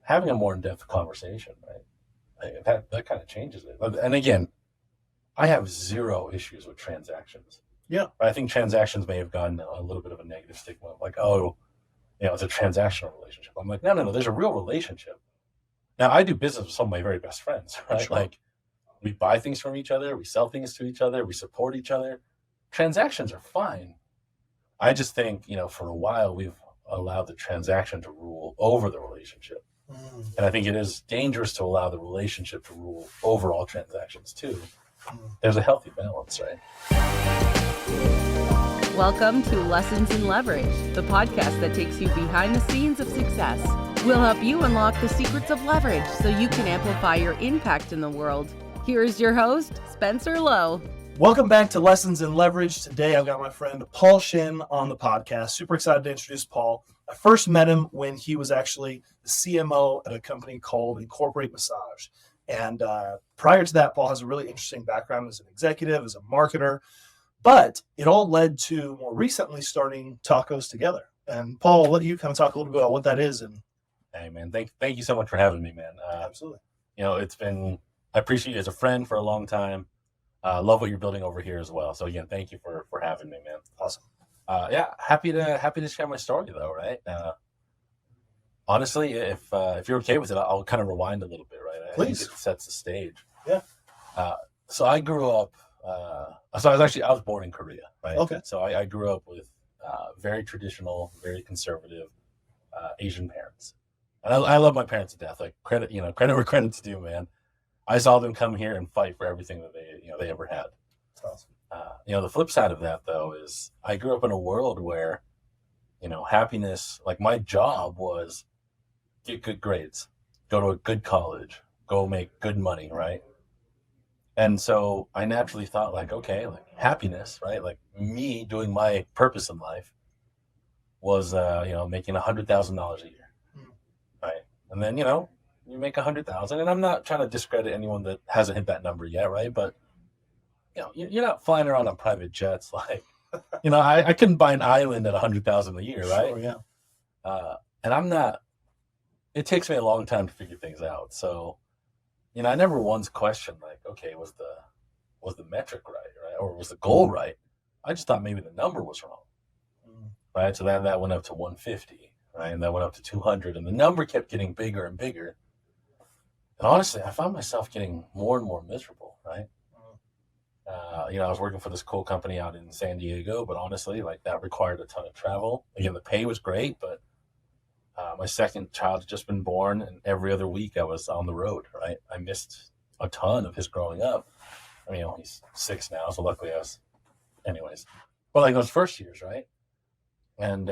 having a more in-depth conversation, right? That kind of changes it. And again, I have zero issues with transactions. Yeah. But I think transactions may have gotten a little bit of a negative stigma of like, oh, it's a transactional relationship. I'm like, no, there's a real relationship. Now, I do business with some of my very best friends, right? Sure. Like, we buy things from each other, we sell things to each other, we support each other. Transactions are fine. I just think, for a while, we've allowed the transaction to rule over the relationship. And I think it is dangerous to allow the relationship to rule over all transactions, too. There's a healthy balance, right? Welcome to Lessons in Leverage, the podcast that takes you behind the scenes of success. We'll help you unlock the secrets of leverage so you can amplify your impact in the world. Here is your host, Spencer Lowe. Welcome back to Lessons in Leverage. Today, I've got my friend Paul Shin on the podcast. Super excited to introduce Paul. I first met him when he was actually the CMO at a company called Incorporate Massage. And prior to that, Paul has a really interesting background as an executive, as a marketer. But it all led to more recently starting Tacos Together. And Paul, I'll let you kind of talk a little bit about what that is. And hey, man, thank you so much for having me, man. Absolutely. I appreciate you as a friend for a long time. Love what you're building over here as well. So again, thank you for having me, man. Awesome. Happy to share my story though, right? Honestly, if you're okay with it, I'll kind of rewind a little bit, right? Please. I think it sets the stage. Yeah. So I grew up. I was born in Korea, right? Okay. So I grew up with very traditional, very conservative Asian parents, and I love my parents to death. Like credit where credit's due, man. I saw them come here and fight for everything that they ever had. That's awesome. The flip side of that though is I grew up in a world where, happiness, like my job was get good grades, go to a good college, go make good money, right? And so I naturally thought like, okay, like happiness, right? Like me doing my purpose in life was, making $100,000 a year, right? And then, you make 100,000, and I'm not trying to discredit anyone that hasn't hit that number yet, right? But you're not flying around on private jets, like, I couldn't buy an island at 100,000 a year, right? Sure, yeah. And I'm not. It takes me a long time to figure things out, so I never once questioned like, okay, was the metric right, or was the goal right? I just thought maybe the number was wrong, right? So that went up to 150, right, and that went up to 200, and the number kept getting bigger and bigger. And honestly, I found myself getting more and more miserable, right? I was working for this cool company out in San Diego, but honestly, like that required a ton of travel. Again, the pay was great, but my second child had just been born, and every other week I was on the road, right? I missed a ton of his growing up. I mean, he's 6 now, so luckily I was, anyways. But like those first years, right? And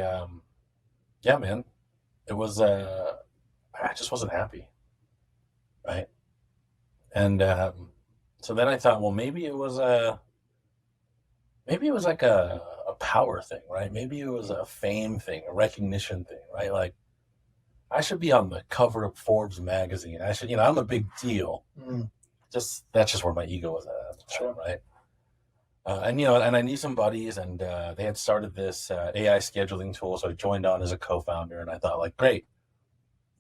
yeah, man, it was, I just wasn't happy. Right. And so then I thought, well, maybe it was like a power thing, right? Maybe it was a fame thing, a recognition thing, right? Like I should be on the cover of Forbes magazine. I should, I'm a big deal. That's just where my ego was at the time, right? And I knew some buddies, and they had started this AI scheduling tool, so I joined on as a co-founder, and I thought, like, great.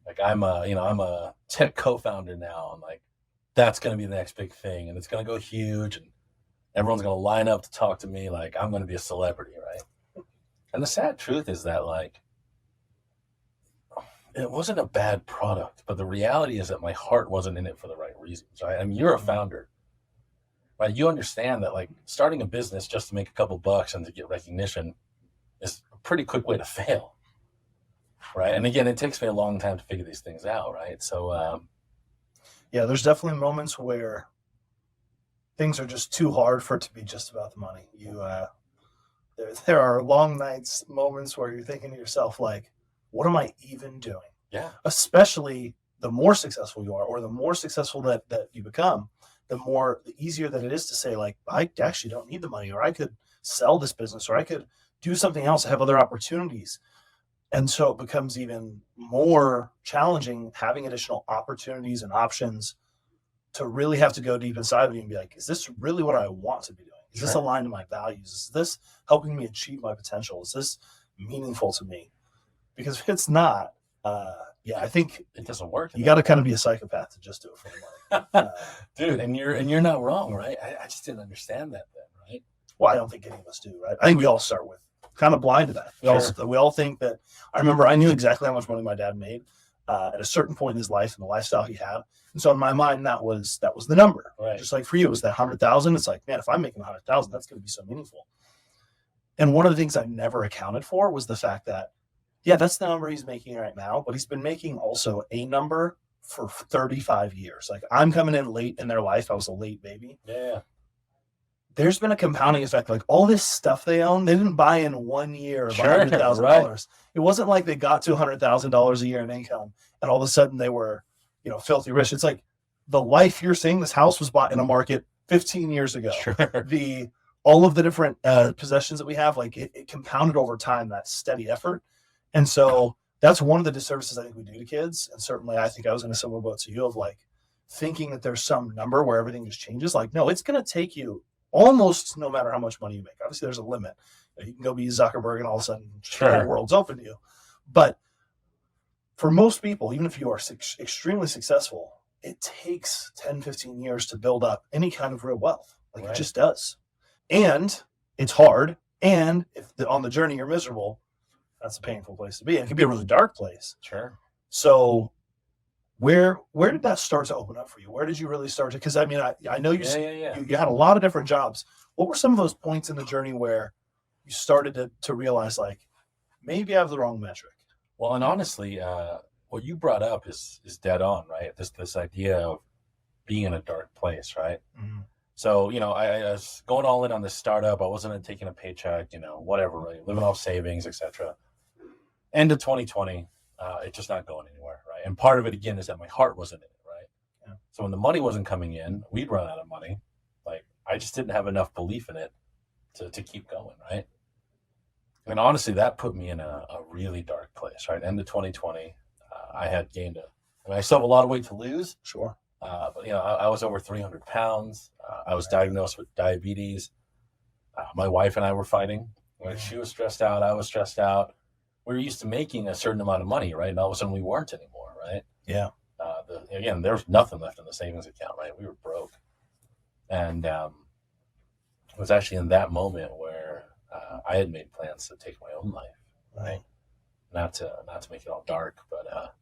Like I'm a tech co-founder now. I'm like, that's going to be the next big thing, and it's going to go huge, and everyone's going to line up to talk to me. Like I'm going to be a celebrity, right? And the sad truth is that like, it wasn't a bad product, but the reality is that my heart wasn't in it for the right reasons, right? I mean, you're a founder, right? You understand that like starting a business just to make a couple bucks and to get recognition is a pretty quick way to fail. Right. And again, it takes me a long time to figure these things out. Right. So, yeah, there's definitely moments where things are just too hard for it to be just about the money. There are long nights, moments where you're thinking to yourself, like, what am I even doing? Yeah. Especially the more successful you are, or the more successful that you become, the easier that it is to say, like, I actually don't need the money, or I could sell this business, or I could do something else. I have other opportunities. And so it becomes even more challenging having additional opportunities and options to really have to go deep inside of you and be like, is this really what I want to be doing? Is this aligned to my values? Is this helping me achieve my potential? Is this meaningful to me? Because if it's not, Yeah, I think it doesn't work. You got to kind of be a psychopath to just do it for the money. Dude, and you're not wrong, right? I just didn't understand that then, right? Well, I don't think any of us do, right? I think we all start with kind of blind to that. We all think that. I remember I knew exactly how much money my dad made at a certain point in his life and the lifestyle he had, and so in my mind that was the number. Right. Just like for you, it was that 100,000. It's like, man, if I'm making 100,000, that's going to be so meaningful. And one of the things I never accounted for was the fact that, yeah, that's the number he's making right now, but he's been making also a number for 35 years. Like, I'm coming in late in their life. I was a late baby. Yeah. There's been a compounding effect. Like, all this stuff they own, they didn't buy in 1 year of Sure, $100,000. right. It wasn't like they got to $100,000 a year in income and all of a sudden they were, filthy rich. It's like the life you're seeing. This house was bought in a market 15 years ago. Sure. All of the different possessions that we have, like it compounded over time, that steady effort. And so that's one of the disservices I think we do to kids. And certainly I think I was in a similar boat to you of like thinking that there's some number where everything just changes. Like, no, it's going to take you almost no matter how much money you make. Obviously there's a limit. You can go be Zuckerberg and all of a sudden the world's open to you. But for most people, even if you are extremely successful, it takes 10, 15 years to build up any kind of real wealth. Like It just does. And it's hard. And if on the journey you're miserable, that's a painful place to be. And it can be a really dark place. Sure. So where did that start to open up for you? Where did you really start to? Because I mean, I know you had a lot of different jobs. What were some of those points in the journey where you started to realize, like, maybe I have the wrong metric? Well, and honestly, what you brought up is dead on, right? This idea of being in a dark place, right? Mm-hmm. So, I was going all in on this startup. I wasn't taking a paycheck, whatever, right? Living off savings, etc. End of 2020, it's just not going anywhere, right? And part of it, again, is that my heart wasn't in it, right? Yeah. So when the money wasn't coming in, we'd run out of money. Like, I just didn't have enough belief in it to keep going, right? And honestly, that put me in a really dark place, right? End of 2020, I had gained I still have a lot of weight to lose. Sure. But I was over 300 pounds. I was diagnosed with diabetes. My wife and I were fighting. She was stressed out. I was stressed out. We were used to making a certain amount of money, right? And all of a sudden we weren't anymore, right? Yeah. Again, there was nothing left in the savings account, right? We were broke. And it was actually in that moment where I had made plans to take my own life, right? Not to make it all dark, but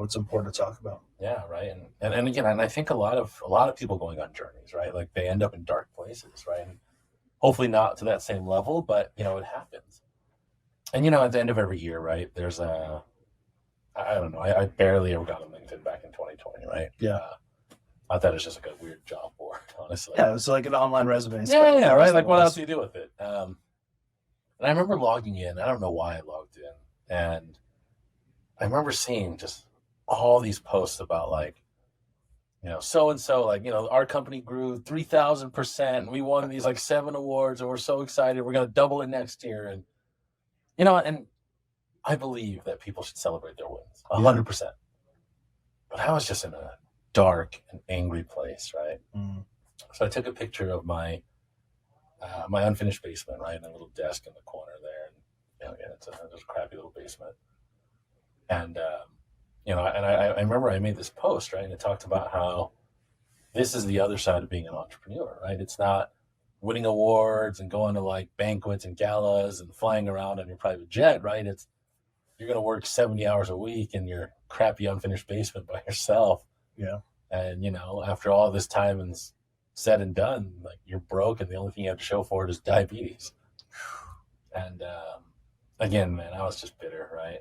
it's important to talk about. Yeah, right. And again, and I think a lot of people going on journeys, right? Like they end up in dark places, right? And hopefully not to that same level, but it happens. And at the end of every year, right? There's I don't know. I barely ever got on LinkedIn back in 2020, right? Yeah. I thought it was just like a weird job board, honestly. Yeah, it was like an online resume. Yeah, right. Like, what else do you do with it? And I remember logging in. I don't know why I logged in, and I remember seeing just all these posts about like, so and so, like, our company grew 3,000%. We won these like 7 awards, and we're so excited. We're gonna double it next year, and and I believe that people should celebrate their wins 100%. But I was just in a dark and angry place, right? Mm. So I took a picture of my unfinished basement, right, and a little desk in the corner there, and it's a crappy little basement. And I remember I made this post, right, and it talked about how this is the other side of being an entrepreneur, right? It's not winning awards and going to like banquets and galas and flying around on your private jet, right? It's you're going to work 70 hours a week in your crappy unfinished basement by yourself. Yeah. And, after all this time and said and done, like you're broke and the only thing you have to show for it is diabetes. And again, man, I was just bitter, right?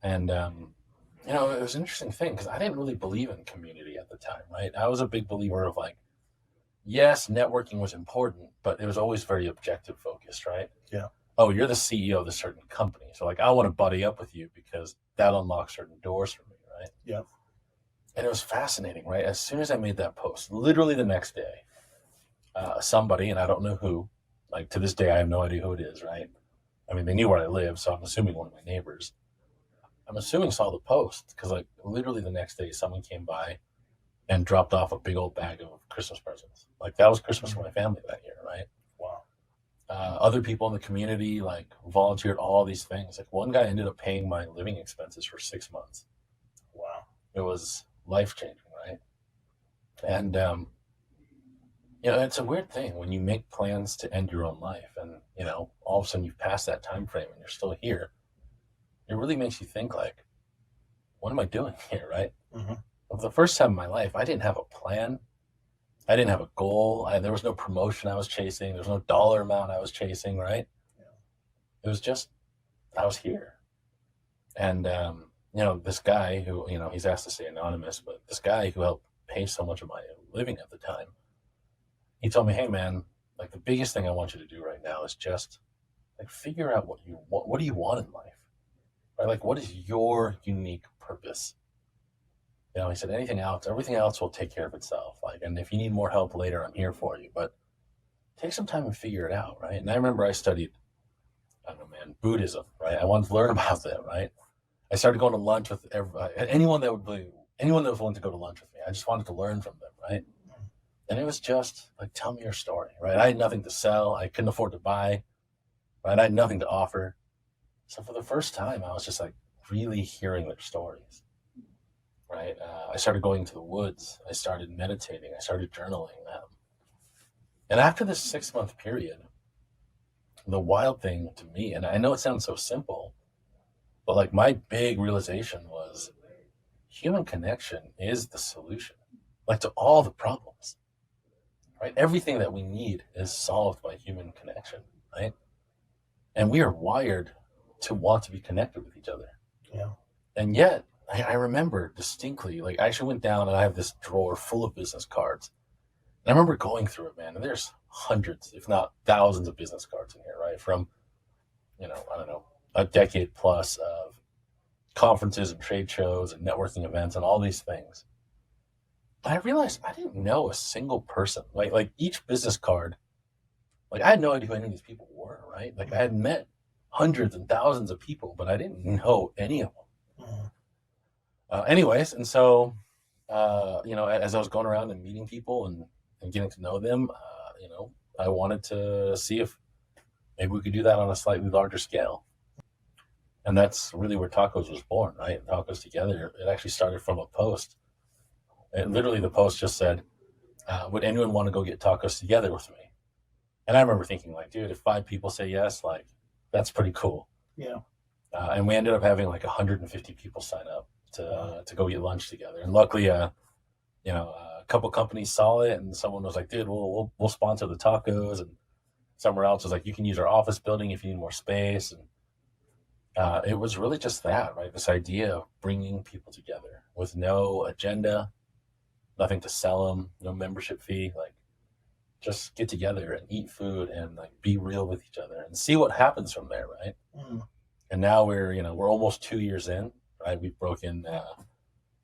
And, it was an interesting thing because I didn't really believe in community at the time, right? I was a big believer of like, yes, networking was important, but it was always very objective focused, right? Yeah. Oh, you're the CEO of this certain company. So like, I want to buddy up with you because that unlocks certain doors for me, right? Yeah. And it was fascinating, right? As soon as I made that post, literally the next day, somebody, and I don't know who, like to this day, I have no idea who it is, right? I mean, they knew where I live, so I'm assuming one of my neighbors. I'm assuming saw the post because like literally the next day, someone came by and dropped off a big old bag of Christmas presents. Like that was Christmas for my family that year, right? Wow. Other people in the community like volunteered all these things. Like one guy ended up paying my living expenses for 6 months. Wow. It was life changing, right? And it's a weird thing when you make plans to end your own life, and all of a sudden you've passed that time frame and you're still here. It really makes you think like, what am I doing here, right? Mm-hmm. For the first time in my life, I didn't have a plan. I didn't have a goal. There was no promotion I was chasing. There was no dollar amount I was chasing, right? Yeah. It was just, I was here. And, this guy who, he's asked to stay anonymous, but this guy who helped pay so much of my living at the time, he told me, hey man, like the biggest thing I want you to do right now is just like figure out what you want. What do you want in life? Right? Like what is your unique purpose? He said, everything else will take care of itself. Like, and if you need more help later, I'm here for you. But take some time and figure it out, right? And I remember I studied, I don't know, man, Buddhism, right? I wanted to learn about that, right? I started going to lunch with anyone that was willing to go to lunch with me. I just wanted to learn from them, right? And it was just like, tell me your story, right? I had nothing to sell. I couldn't afford to buy, right? I had nothing to offer. So for the first time, I was just like really hearing their stories. Right. I started going to the woods. I started meditating. I started journaling. And after this 6-month period, the wild thing to me, and I know it sounds so simple, but like my big realization was human connection is the solution, like to all the problems, right? Everything that we need is solved by human connection, right? And we are wired to want to be connected with each other. Yeah. And yet, I remember distinctly, like I actually went down and I have this drawer full of business cards. And I remember going through it, man, and there's hundreds, if not thousands of business cards in here, right? From, I don't know, a decade plus of conferences and trade shows and networking events and all these things. But I realized I didn't know a single person. Like each business card, like I had no idea who any of these people were, right? Like I had met hundreds and thousands of people, but I didn't know any of them. Anyways, and so, as I was going around and meeting people and getting to know them, I wanted to see if maybe we could do that on a slightly larger scale. And that's really where Tacos was born, right? Tacos Together. It actually started from a post. And literally the post just said, would anyone want to go get tacos together with me? And I remember thinking like, dude, if 5 people say yes, like that's pretty cool. Yeah. And we ended up having like 150 people sign up to go get lunch together. And luckily, a couple companies saw it, and someone was like, dude, we'll sponsor the tacos. And somewhere else was like, you can use our office building if you need more space. And it was really just that, right? This idea of bringing people together with no agenda, nothing to sell them, no membership fee, like just get together and eat food and like be real with each other and see what happens from there, right? And now we're almost 2 years in, right? We've broken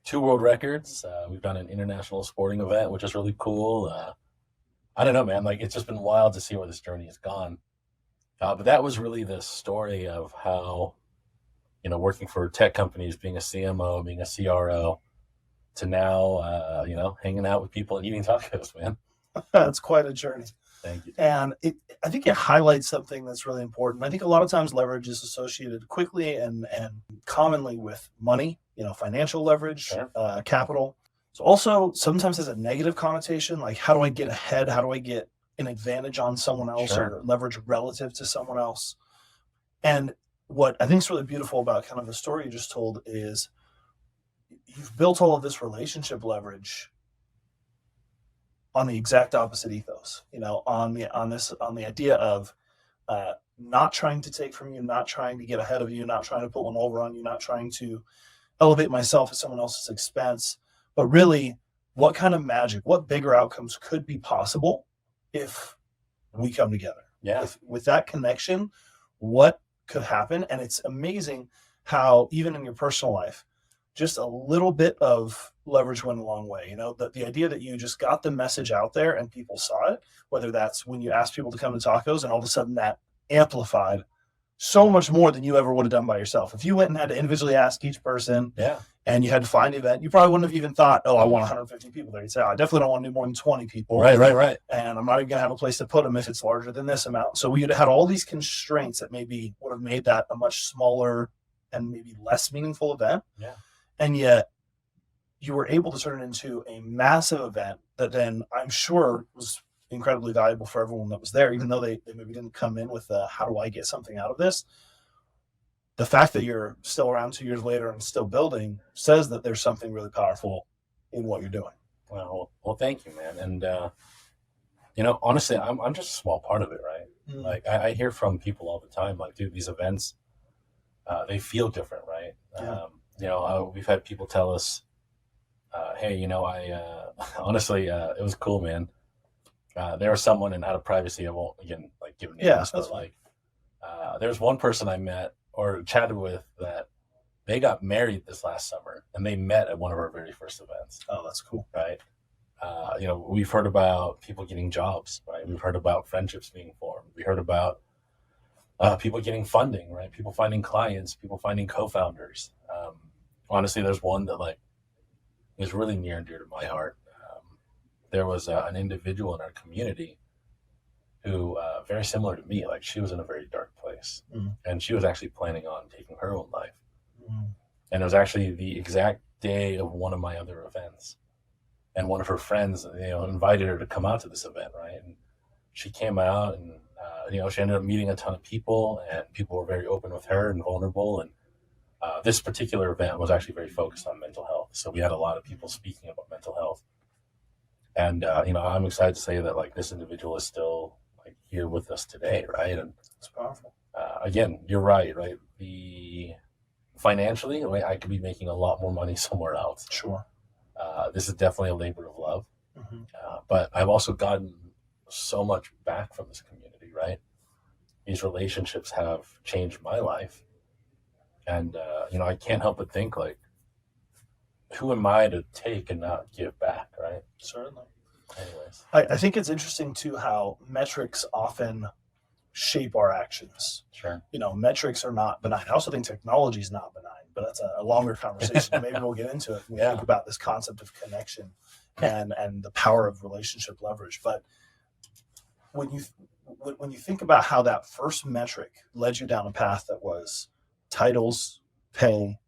2 world records. We've done an international sporting event, which is really cool. I don't know, man. Like it's just been wild to see where this journey has gone. But that was really the story of how, working for tech companies, being a CMO, being a CRO, to now, hanging out with people and eating tacos, man. That's quite a journey. Thank you. And I think it highlights something that's really important. I think a lot of times leverage is associated quickly and commonly with money, financial leverage, Sure. Capital. So also sometimes has a negative connotation, like how do I get ahead? How do I get an advantage on someone else Sure. or leverage relative to someone else? And what I think is really beautiful about kind of the story you just told is you've built all of this relationship leverage on the exact opposite ethos, on the idea of not trying to take from you, not trying to get ahead of you, not trying to put one over on you, not trying to elevate myself at someone else's expense, but really what kind of magic, what bigger outcomes could be possible if we come together? Yeah. With that connection, what could happen? And it's amazing how even in your personal life, just a little bit of leverage went a long way. The idea that you just got the message out there and people saw it, whether that's when you asked people to come to tacos and all of a sudden that amplified so much more than you ever would have done by yourself. If you went and had to individually ask each person, Yeah. and you had to find an event, you probably wouldn't have even thought, oh, I want 150 people there. You'd say, oh, I definitely don't want to do more than 20 people. Right. And I'm not even going to have a place to put them if it's larger than this amount. So we had all these constraints that maybe would have made that a much smaller and maybe less meaningful event. Yeah. And yet you were able to turn it into a massive event that then I'm sure was incredibly valuable for everyone that was there, even though they maybe didn't come in with how do I get something out of this? The fact that you're still around 2 years later and still building says that there's something really powerful in what you're doing. Well, thank you, man. And, honestly, I'm just a small part of it, right? Mm. Like I hear from people all the time, like, dude, these events, they feel different, right? Yeah. We've had people tell us, hey, honestly, it was cool, man. There was someone, and out of privacy, I won't, again, like give names, but like, there's one person I met or chatted with that they got married this last summer, and they met at one of our very first events. Oh, that's cool. Right. We've heard about people getting jobs, right? We've heard about friendships being formed. We heard about people getting funding, right? People finding clients, people finding co-founders. Honestly, there's one that like is really near and dear to my heart. There was an individual in our community who, very similar to me, like she was in a very dark place, and she was actually planning on taking her own life. And it was actually the exact day of one of my other events, and one of her friends, invited her to come out to this event, right? And she came out, and she ended up meeting a ton of people, and people were very open with her and vulnerable. And this particular event was actually very focused on mental health, so we had a lot of people speaking about mental health. And I'm excited to say that like this individual is still like here with us today, right? And it's powerful. Again, you're right? Financially, right, I could be making a lot more money somewhere else. Sure. This is definitely a labor of love, Mm-hmm. But I've also gotten so much back from this community, right? These relationships have changed my life, and I can't help but think like, who am I to take and not give back, right? Certainly. Anyways, I think it's interesting too how metrics often shape our actions. sure. Metrics are not benign. I also think technology is not benign, but that's a longer conversation. Maybe we'll get into it when we think about this concept of connection and the power of relationship leverage. But when you think about how that first metric led you down a path that was titles, pay,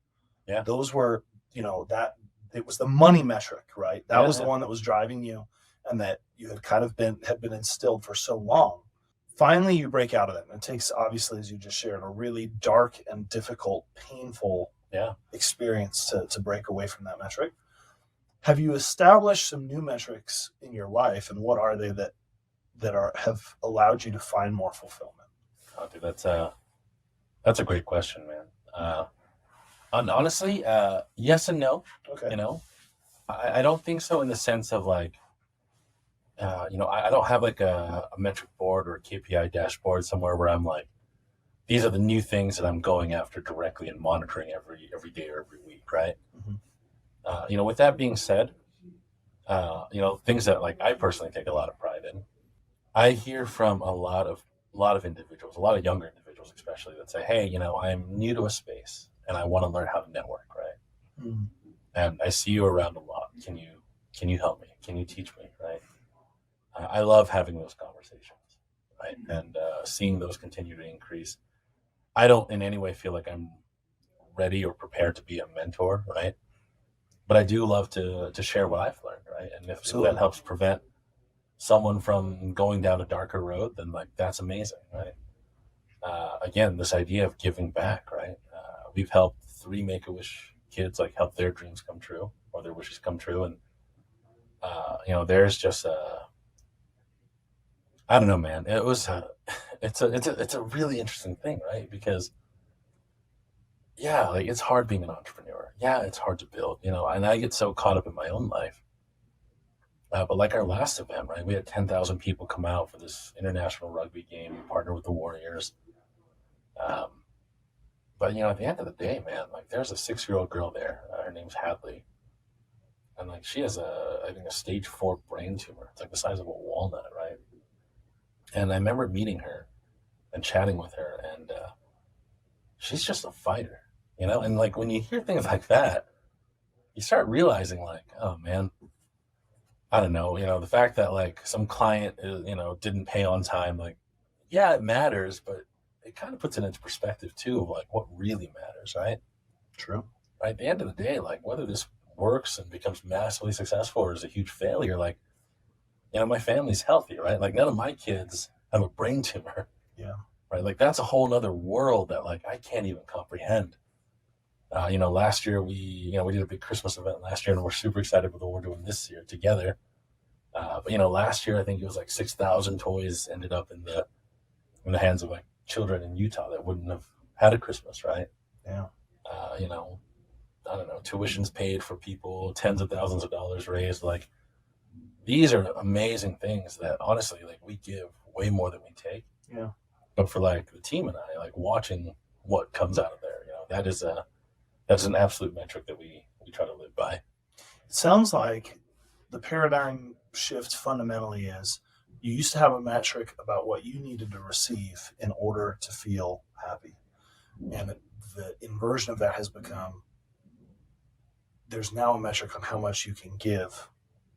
those were, that it was the money metric, right? That was the one that was driving you, and that you had kind of been instilled for so long. Finally, you break out of it. And it takes, obviously, as you just shared, a really dark and difficult, painful experience to break away from that metric. Have you established some new metrics in your life, and what are they that have allowed you to find more fulfillment? Oh, dude, that's a great question, man. Honestly, yes and no. Okay. I don't think so in the sense of like, I don't have like a metric board or a KPI dashboard somewhere where I'm like, these are the new things that I'm going after directly and monitoring every day or every week, right? Mm-hmm. With that being said, things that like I personally take a lot of pride in. I hear from a lot of individuals, a lot of younger individuals especially, that say, hey, I'm new to a space and I want to learn how to network, right? Mm-hmm. And I see you around a lot. Can you help me? Can you teach me, right? I love having those conversations, right? And seeing those continue to increase. I don't in any way feel like I'm ready or prepared to be a mentor, right? But I do love to share what I've learned, right? And if that helps prevent someone from going down a darker road, then like that's amazing, right? Again, this idea of giving back, right? We've helped 3 Make-A-Wish kids like help their dreams come true or their wishes come true, and there's just I don't know, man. It was it's a really interesting thing, right? Because like it's hard being an entrepreneur. Yeah, it's hard to build, and I get so caught up in my own life. But like our last event, right? We had 10,000 people come out for this international rugby game. We partnered with the Warriors. But at the end of the day, man, like there's a 6-year-old girl there. Her name's Hadley, and like she has I think a stage 4 brain tumor. It's like the size of a walnut, right? And I remember meeting her and chatting with her, and she's just a fighter, And like when you hear things like that, you start realizing like, oh man, I don't know, the fact that like some client, didn't pay on time, like, yeah, it matters, but it kind of puts it into perspective too of like what really matters, right? True. Right. At the end of the day, like whether this works and becomes massively successful or is a huge failure, like, my family's healthy, right? Like none of my kids have a brain tumor. Yeah. Right. Like that's a whole nother world that like I can't even comprehend. Last year we did a big Christmas event last year, and we're super excited with what we're doing this year together. But last year I think it was like 6,000 toys ended up in the hands of like children in Utah that wouldn't have had a Christmas, right? Yeah. I don't know, tuitions paid for people, tens of thousands of dollars raised. Like these are amazing things that honestly, like we give way more than we take. Yeah. But for like the team and I, like watching what comes out of there, that's an absolute metric that we try to live by. It sounds like the paradigm shift fundamentally is you used to have a metric about what you needed to receive in order to feel happy. And the inversion of that has become there's now a metric on how much you can give,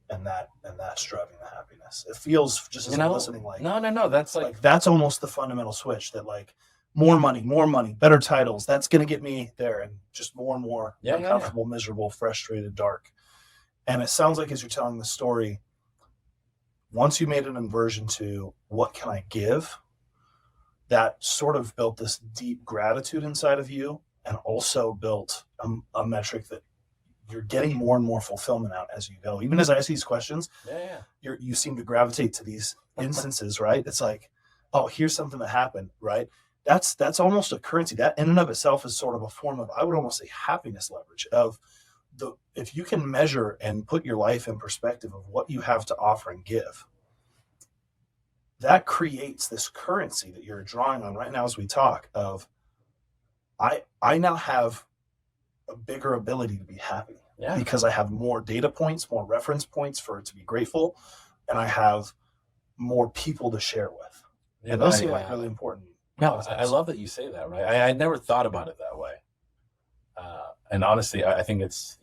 and that's driving the happiness. It feels just as I'm listening like no, that's like that's almost the fundamental switch that like more money, better titles. That's going to get me there, and just more and more uncomfortable, miserable, frustrated, dark. And it sounds like as you're telling the story, once you made an inversion to what can I give, that sort of built this deep gratitude inside of you, and also built a metric that you're getting more and more fulfillment out as you go. Even as I ask these questions, you seem to gravitate to these instances, right? It's like, oh, here's something that happened, right? That's almost a currency. That in and of itself is sort of a form of, I would almost say, happiness leverage of if you can measure and put your life in perspective of what you have to offer and give, that creates this currency that you're drawing on right now as we talk of, I now have a bigger ability to be happy because I have more data points, more reference points for it to be grateful, and I have more people to share with. And those seem like really important. No, I love that you say that, right? I never thought about it that way. And honestly, I think it's,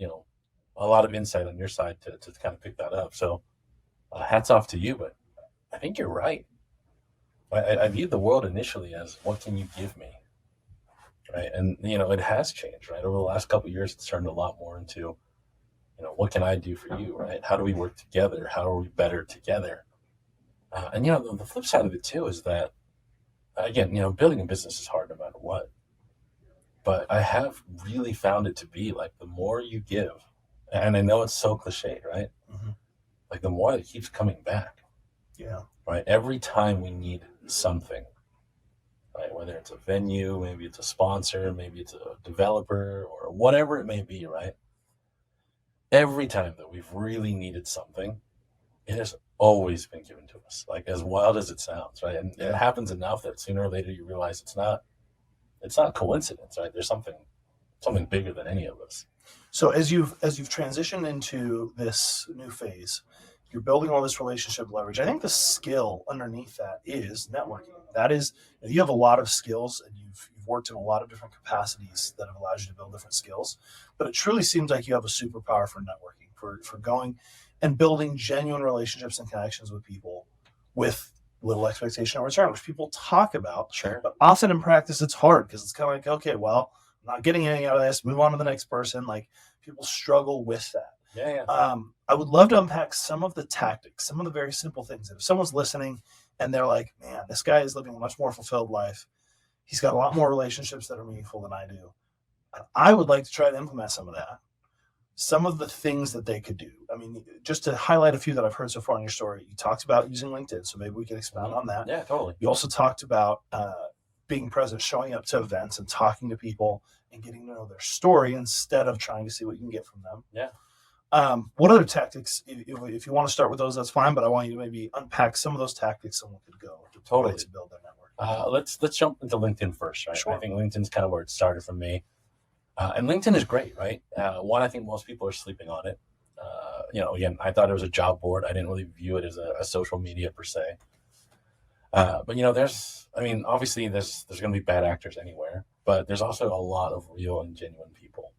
a lot of insight on your side to kind of pick that up. So hats off to you, but I think you're right. I viewed the world initially as, what can you give me? Right. And, it has changed, right? Over the last couple of years, it's turned a lot more into, what can I do for you, right? How do we work together? How are we better together? And, the flip side of it too is that, again, building a business is hard no matter what. But I have really found it to be like the more you give, and I know it's so cliche, right? Mm-hmm. Like the more it keeps coming back. Yeah. Right. Every time we need something, right? Whether it's a venue, maybe it's a sponsor, maybe it's a developer or whatever it may be, right? Every time that we've really needed something, it has always been given to us, like as wild as it sounds, right? And it happens enough that sooner or later you realize it's not coincidence, right? There's something bigger than any of us. So as you've transitioned into this new phase, you're building all this relationship leverage. I think the skill underneath that is networking. That is, you have a lot of skills, and you've worked in a lot of different capacities that have allowed you to build different skills. But it truly seems like you have a superpower for networking, for going and building genuine relationships and connections with people with little expectation of return, which people talk about. Sure. But often in practice, it's hard because it's kind of like, okay, well, I'm not getting anything out of this. Move on to the next person. Like people struggle with that. I would love to unpack some of the tactics, some of the very simple things. If someone's listening and they're like, man, this guy is living a much more fulfilled life. He's got a lot more relationships that are meaningful than I do. And I would like to try to implement some of that. Some of the things that they could do. I mean, just to highlight a few that I've heard so far in your story, you talked about using LinkedIn, so maybe we can expound on that. Yeah, totally. You also talked about being present, showing up to events and talking to people and getting to know their story instead of trying to see what you can get from them. Yeah. What other tactics, if you want to start with those, that's fine, but I want you to maybe unpack some of those tactics someone could go to build their network. Let's jump into LinkedIn first, right? Sure. I think LinkedIn's kind of where it started for me. And LinkedIn is great, right? One, I think most people are sleeping on it. Again, I thought it was a job board. I didn't really view it as a social media per se. But obviously there's going to be bad actors anywhere, but there's also a lot of real and genuine people.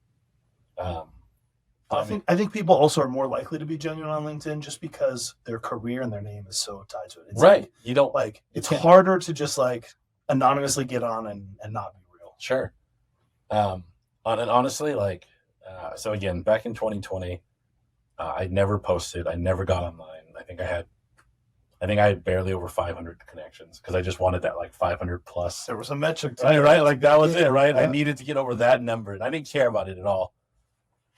I think people also are more likely to be genuine on LinkedIn just because their career and their name is so tied to it. It's right. Like, You don't like it's harder to just like anonymously get on and not be real. Sure. And honestly, like, so again, back in 2020, I never posted. I never got online. I think I had barely over 500 connections because I just wanted that like 500 plus. There was a metric. Right. Like that was it, right? Yeah. I needed to get over that number, and I didn't care about it at all.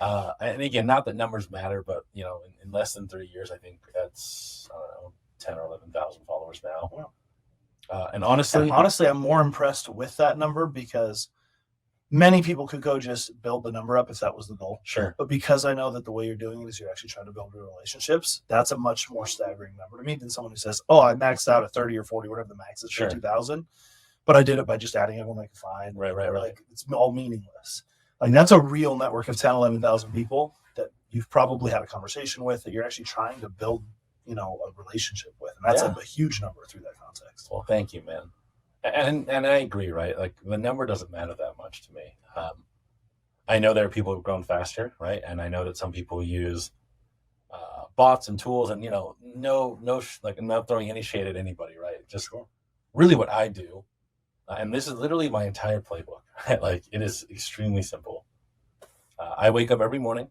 And again, not that numbers matter, but you know, in less than 3 years, I think that's, I don't know, 10 or 11,000 followers now. Wow. And honestly, I'm more impressed with that number because many people could go just build the number up if that was the goal. sure, But because I know that the way you're doing it is you're actually trying to build real relationships, that's a much more staggering number to me than someone who says, oh, I maxed out at 30 or 40, whatever the max is, Sure. 2,000. But I did it by just adding everyone I could find. Right. Like it's all meaningless. Like that's a real network of 10, 11,000 people that you've probably had a conversation with that you're actually trying to build, you know, a relationship with. And that's a huge number through that context. Well, thank you, man. And I agree, right? Like the number doesn't matter that much to me. I know there are people who've grown faster, right? And I know that some people use bots and tools, and you know, like I'm not throwing any shade at anybody, right? Just really what I do, and this is literally my entire playbook. Right? Like it is extremely simple. I wake up every morning,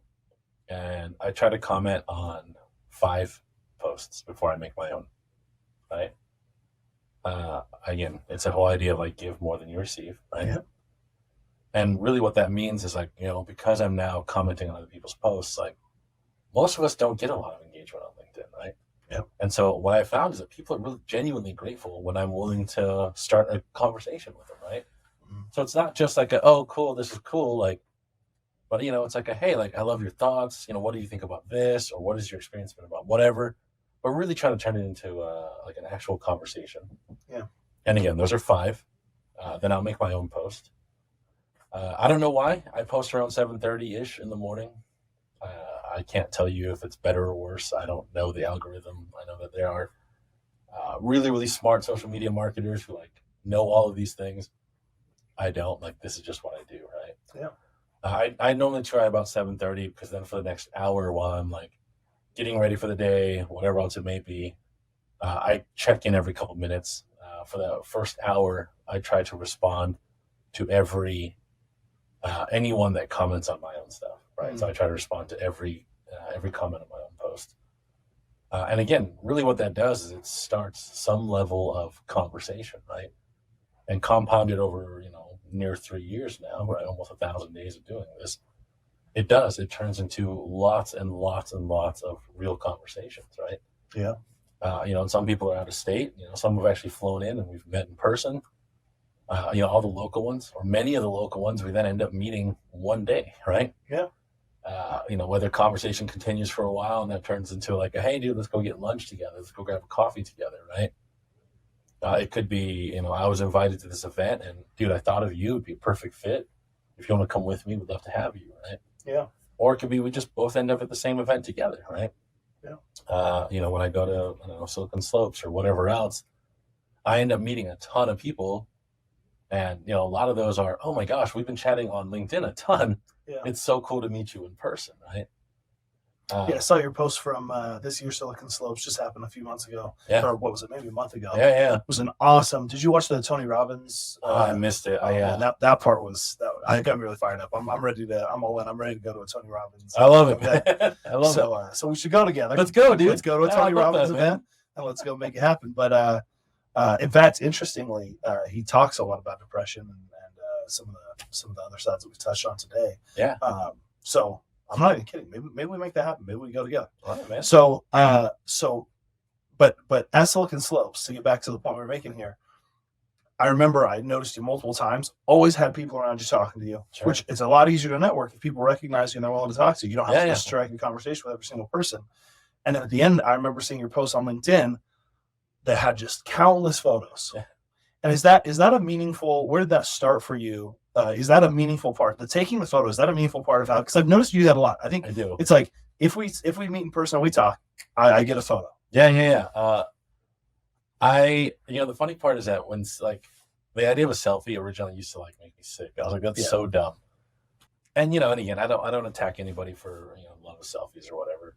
and I try to comment on 5 posts before I make my own, right? Again, it's a whole idea of like give more than you receive, right? Yeah. And really what that means is like, you know, because I'm now commenting on other people's posts, like most of us don't get a lot of engagement on LinkedIn, right? Yeah. And so what I found is that people are really genuinely grateful when I'm willing to start a conversation with them, right? Mm-hmm. So it's not just like, oh, cool, this is cool, like, but you know, it's like hey, like I love your thoughts. You know, what do you think about this, or what has your experience been about whatever? But really try to turn it into like an actual conversation. Yeah. And again, those are 5. Then I'll make my own post. I don't know why I post around 7:30-ish in the morning. I can't tell you if it's better or worse. I don't know the algorithm. I know that there are really, really smart social media marketers who like know all of these things. I don't. Like this is just what I do, right? Yeah. I normally try about 7:30 because then for the next hour while I'm like getting ready for the day, whatever else it may be, I check in every couple minutes. For the first hour, I try to respond to anyone that comments on my own stuff, right? Mm-hmm. So I try to respond to every comment on my own post. And again, really what that does is it starts some level of conversation, right? And compounded over, you know, near 3 years now, right? Almost 1,000 days of doing this. It turns into lots and lots and lots of real conversations, right? Yeah. You know, and some people are out of state, you know, some have actually flown in and we've met in person. You know, all the local ones or many of the local ones, we then end up meeting one day, right? Yeah. You know, whether conversation continues for a while and that turns into like, hey, dude, let's go get lunch together. Let's go grab a coffee together, right? It could be, you know, I was invited to this event and, dude, I thought of you. It'd be a perfect fit. If you want to come with me, we'd love to have you, right? Yeah. Or it could be we just both end up at the same event together, right? Yeah. You know, when I go to, I don't know, Silicon Slopes or whatever else, I end up meeting a ton of people. And, you know, a lot of those are, oh my gosh, we've been chatting on LinkedIn a ton. Yeah. It's so cool to meet you in person, right? Yeah, I saw your post from this year's Silicon Slopes just happened a few months ago. Yeah. Or what was it? Maybe a month ago. Yeah. It was an awesome. Did you watch the Tony Robbins? I missed it. Man, that part was, I got me really fired up. I'm ready to, I'm all in. I'm ready to go to a Tony Robbins. I love it. event. I love it. So we should go together. Let's go, dude. Let's go to a Tony Robbins event and let's go make it happen. But in fact, interestingly, he talks a lot about depression and some of the other sides that we've touched on today. Yeah. So I'm not even kidding. Maybe we make that happen. Maybe we go together. All right, man. So but at Silicon Slopes, to get back to the point we're making here, I remember I noticed you multiple times, always had people around you talking to you, Sure. which is a lot easier to network if people recognize you and they're willing to talk to you. You don't have to strike a conversation with every single person. And then at the end, I remember seeing your post on LinkedIn that had just countless photos. Yeah. And is that a meaningful, where did that start for you? Is that a meaningful part? The taking the photos, is that a meaningful part of how, because I've noticed you do that a lot. I think I do. it's like, if we meet in person and we talk, I get a photo. Yeah. You know, the funny part is that when like the idea of a selfie originally used to like make me sick. I was like, that's so dumb. And and again, I don't attack anybody for love of selfies or whatever.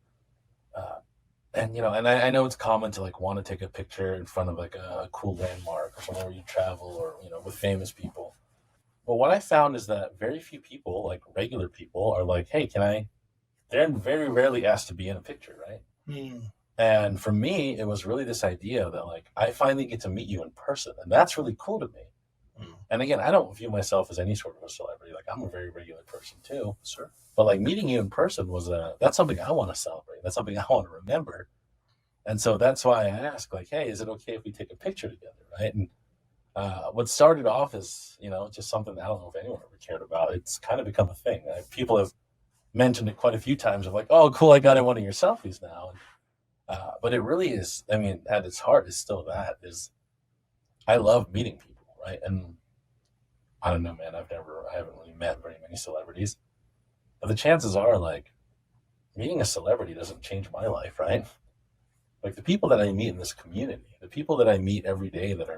And I know it's common to like want to take a picture in front of like a cool landmark or somewhere where you travel or with famous people. But what I found is that very few people, like regular people, are like, hey, can I? They're very rarely asked to be in a picture, right? And for me, it was really this idea that like I finally get to meet you in person, and that's really cool to me. And again, I don't view myself as any sort of a celebrity. Like I'm a very regular person too. Sure. But like meeting you in person that's something I want to celebrate. That's something I want to remember. And so that's why I ask, like, hey, is it okay if we take a picture together, right? And what started off as just something that I don't know if anyone ever cared about. It's kind of become a thing. People have mentioned it quite a few times of like, oh, cool, I got in one of your selfies now. But it really is. I mean, at its heart, is still I love meeting people, right? And I don't know, man. I haven't really met very many celebrities, but the chances are, like, meeting a celebrity doesn't change my life, right? Like the people that I meet in this community, the people that I meet every day that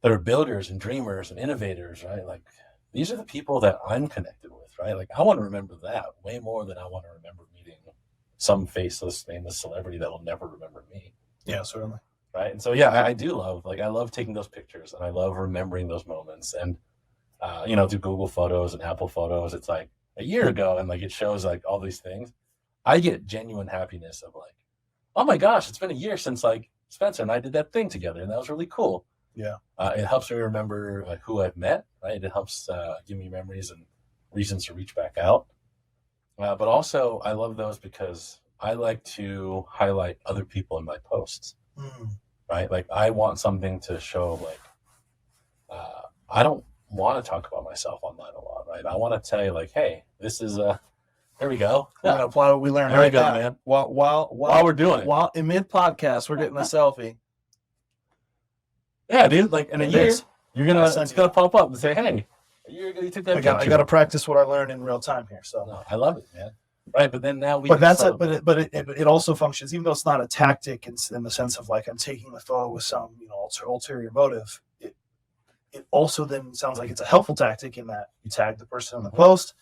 are builders and dreamers and innovators, right? Like these are the people that I'm connected with, right? Like I want to remember that way more than I want to remember meeting some faceless, nameless celebrity that will never remember me. Yeah, certainly. Right. And so, yeah, I do I love taking those pictures and I love remembering those moments. And, through Google Photos and Apple Photos, it's like a year ago and like it shows like all these things. I get genuine happiness of like, oh my gosh, it's been a year since like Spencer and I did that thing together. And that was really cool. Yeah. It helps me remember like who I've met, right? It helps give me memories and reasons to reach back out. But also I love those because I like to highlight other people in my posts, right? Like I want something to show like, I don't want to talk about myself online a lot, right? I want to tell you like, hey, this is there we go. We're gonna apply what we learned. There we go, man. While we're doing it. While in mid podcast, we're getting a selfie. Yeah, dude. Like in a year, it's gonna pop up and say, "Hey, a year ago you took that picture." I got to practice what I learned in real time here. So no, I love it, man. Right, but then now it also functions, even though it's not a tactic in the sense of like I'm taking the photo with some ulterior motive. It also then sounds like it's a helpful tactic in that you tag the person in the post.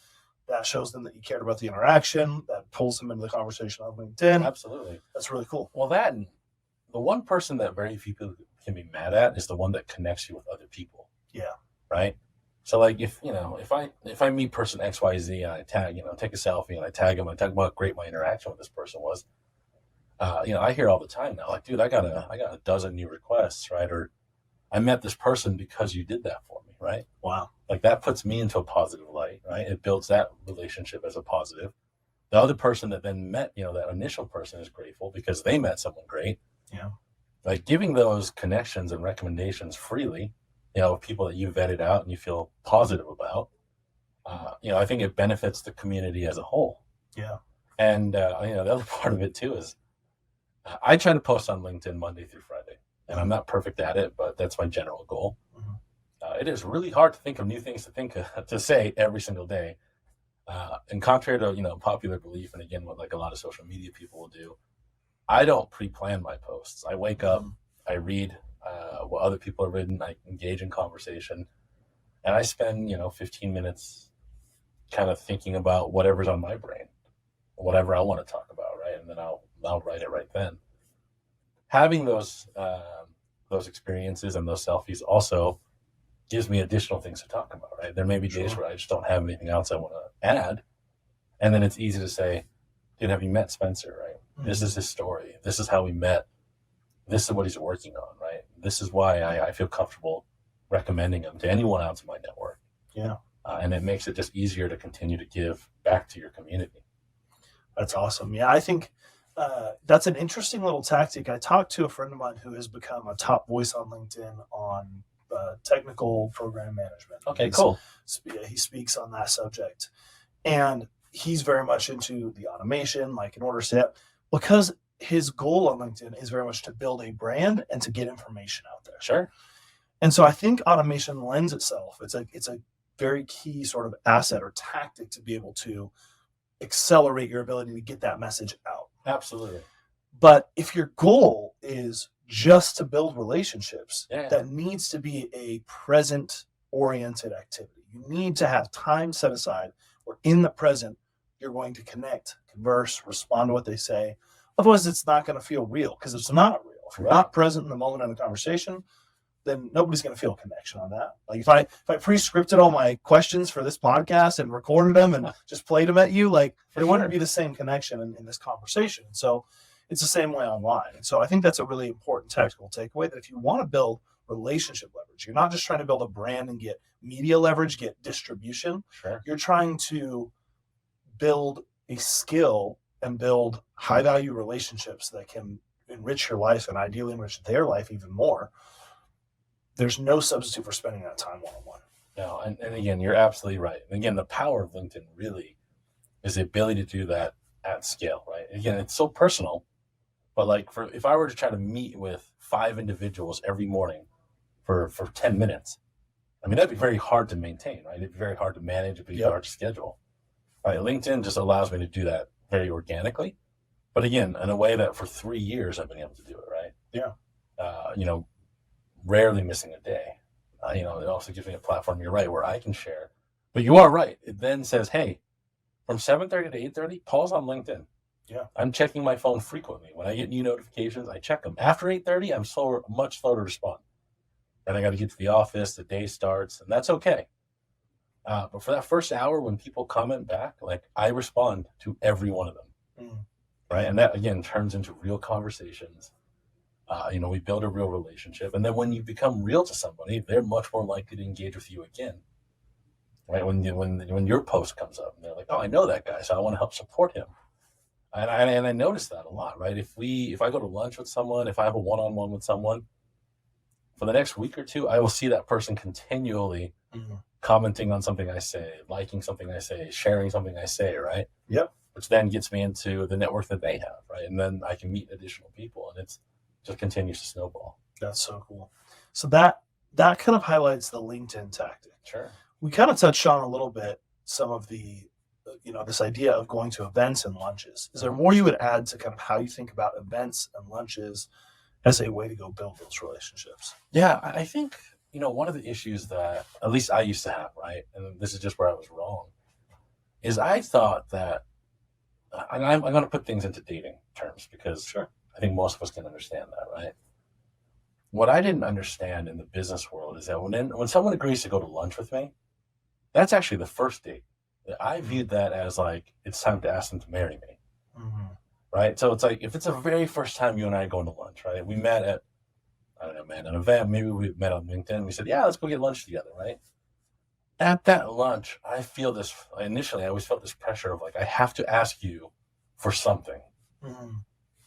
That shows them that you cared about the interaction. That pulls them into the conversation on LinkedIn. Absolutely. That's really cool. Well, the one person that very few people can be mad at is the one that connects you with other people. Yeah. Right? So like if I meet person XYZ and I tag, take a selfie and I tag him, I talk about how great my interaction with this person was. I hear all the time now, like, dude, I got a dozen new requests, right? Or I met this person because you did that for me, right? Wow. Like that puts me into a positive light, right? It builds that relationship as a positive. The other person that then met, that initial person is grateful because they met someone great. Yeah. Like giving those connections and recommendations freely, people that you vetted out and you feel positive about, I think it benefits the community as a whole. Yeah. And, the other part of it too is I try to post on LinkedIn Monday through Friday. And I'm not perfect at it, but that's my general goal. It is really hard to think of new things to say every single day. And contrary to popular belief, and again what like a lot of social media people will do, I don't pre-plan my posts. I wake up, I read what other people have written, I engage in conversation, and I spend 15 minutes kind of thinking about whatever's on my brain, whatever I want to talk about, right? And then I'll write it right then. Having those experiences and those selfies also gives me additional things to talk about, right? There may be days where I just don't have anything else I want to add. And then it's easy to say, dude, have you met Spencer, right? This is his story. This is how we met. This is what he's working on, right? This is why I feel comfortable recommending him to anyone else in my network. Yeah. And it makes it just easier to continue to give back to your community. That's awesome. Yeah, I think that's an interesting little tactic. I talked to a friend of mine who has become a top voice on LinkedIn on technical program management. Okay, cool. He speaks on that subject. And he's very much into the automation, like in order to because his goal on LinkedIn is very much to build a brand and to get information out there. Sure. And so I think automation lends itself. It's a very key sort of asset or tactic to be able to accelerate your ability to get that message out. Absolutely. But if your goal is just to build relationships, that needs to be a present-oriented activity. You need to have time set aside or in the present, you're going to connect, converse, respond to what they say. Otherwise, it's not going to feel real because it's not real. If you're not present in the moment in the conversation, then nobody's going to feel a connection on that. Like if I pre-scripted all my questions for this podcast and recorded them and just played them at you, like it wouldn't be the same connection in this conversation. So it's the same way online. And so I think that's a really important tactical takeaway, that if you want to build relationship leverage, you're not just trying to build a brand and get media leverage, get distribution. Sure. You're trying to build a skill and build high value relationships that can enrich your life and ideally enrich their life even more. There's no substitute for spending that time one-on-one. No, and again, you're absolutely right. And again, the power of LinkedIn really is the ability to do that at scale, right? Again, it's so personal, but like if I were to try to meet with 5 individuals every morning for 10 minutes, I mean, that'd be very hard to maintain, right? It'd be very hard to manage, it'd be hard to schedule, right? LinkedIn just allows me to do that very organically, but again, in a way that for 3 years I've been able to do it, right? Yeah. Rarely missing a day. It also gives me a platform, you're right, where I can share. But you are right. It then says, hey, from 7:30 to 8:30, Paul's on LinkedIn. Yeah. I'm checking my phone frequently. When I get new notifications, I check them. After 8:30, I'm much slower to respond. And I got to get to the office, the day starts, and that's okay. But for that first hour, when people comment back, like I respond to every one of them. Right. And that, again, turns into real conversations. We build a real relationship. And then when you become real to somebody, they're much more likely to engage with you again. Right? When your post comes up, and they're like, oh, I know that guy, so I want to help support him. And I notice that a lot, right? If I go to lunch with someone, if I have a one-on-one with someone, for the next week or two, I will see that person continually commenting on something I say, liking something I say, sharing something I say, right? Yep. Which then gets me into the network that they have, right? And then I can meet additional people, and it's just continues to snowball. That's so cool. So that kind of highlights the LinkedIn tactic. Sure. We kind of touched on a little bit some of the, this idea of going to events and lunches. Is there more you would add to kind of how you think about events and lunches as a way to go build those relationships? Yeah, I think, one of the issues that at least I used to have, right, and this is just where I was wrong, is I thought that, and I'm going to put things into dating terms because Sure. I think most of us can understand that, right? What I didn't understand in the business world is that when someone agrees to go to lunch with me, that's actually the first date. I viewed that as like, it's time to ask them to marry me, right? So it's like, if it's the very first time you and I are going to lunch, right? We met at, an event, maybe we met on LinkedIn. We said, yeah, let's go get lunch together, right? At that lunch, I always felt this pressure of like, I have to ask you for something.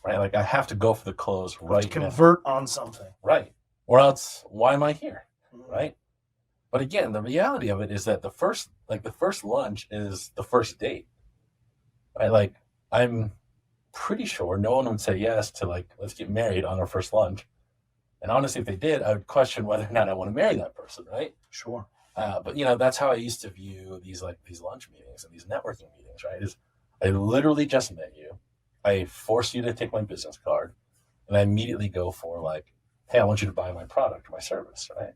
Right? Like I have to go for the close right now. Convert on something. Right. Or else why am I here? Right. But again, the reality of it is that the first lunch is the first date. Right? Like I'm pretty sure no one would say yes to like, let's get married on our first lunch. And honestly, if they did, I would question whether or not I want to marry that person. Right. Sure. But that's how I used to view these lunch meetings and these networking meetings, right? Is I literally just met you. I force you to take my business card, and I immediately go for like, hey, I want you to buy my product or my service, right?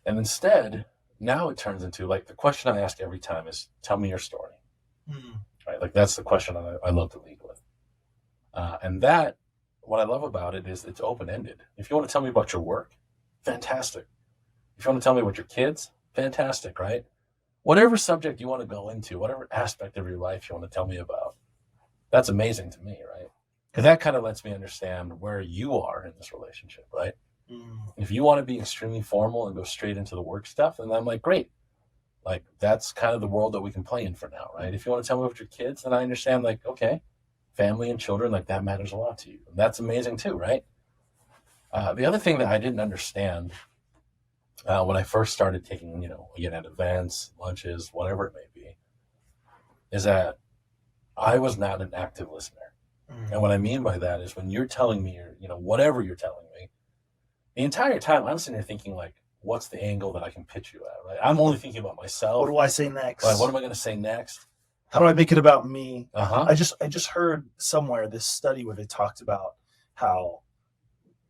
And instead, now it turns into like the question I ask every time is, tell me your story, right? Like that's the question I love to lead with. And that, what I love about it is it's open-ended. If you want to tell me about your work, fantastic. If you want to tell me about your kids, fantastic, right? Whatever subject you want to go into, whatever aspect of your life you want to tell me about, that's amazing to me, right? Because that kind of lets me understand where you are in this relationship, right? If you want to be extremely formal and go straight into the work stuff, then I'm like, great. Like, that's kind of the world that we can play in for now, right? If you want to tell me about your kids, then I understand, like, okay, family and children, like, that matters a lot to you. And that's amazing too, right? The other thing that I didn't understand when I first started taking, again, at events, lunches, whatever it may be, is that I was not an active listener. And what I mean by that is when you're telling me, whatever you're telling me, the entire time I'm sitting there thinking like, what's the angle that I can pitch you at, right? I'm only thinking about myself. What do I say next? Like, what am I going to say next? How do I make it about me? Uh-huh. I just heard somewhere this study where they talked about how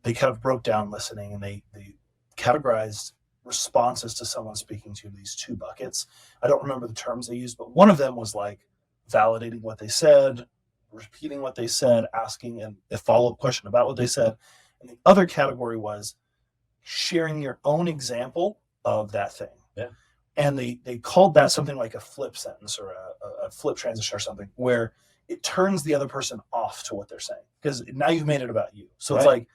they kind of broke down listening and they categorized responses to someone speaking to you, these two buckets. I don't remember the terms they used, but one of them was like validating what they said, repeating what they said, asking a follow-up question about what they said. And the other category was sharing your own example of that thing. Yeah. And they called that something like a flip sentence or a flip transition or something, where it turns the other person off to what they're saying, because now you've made it about you. So It's like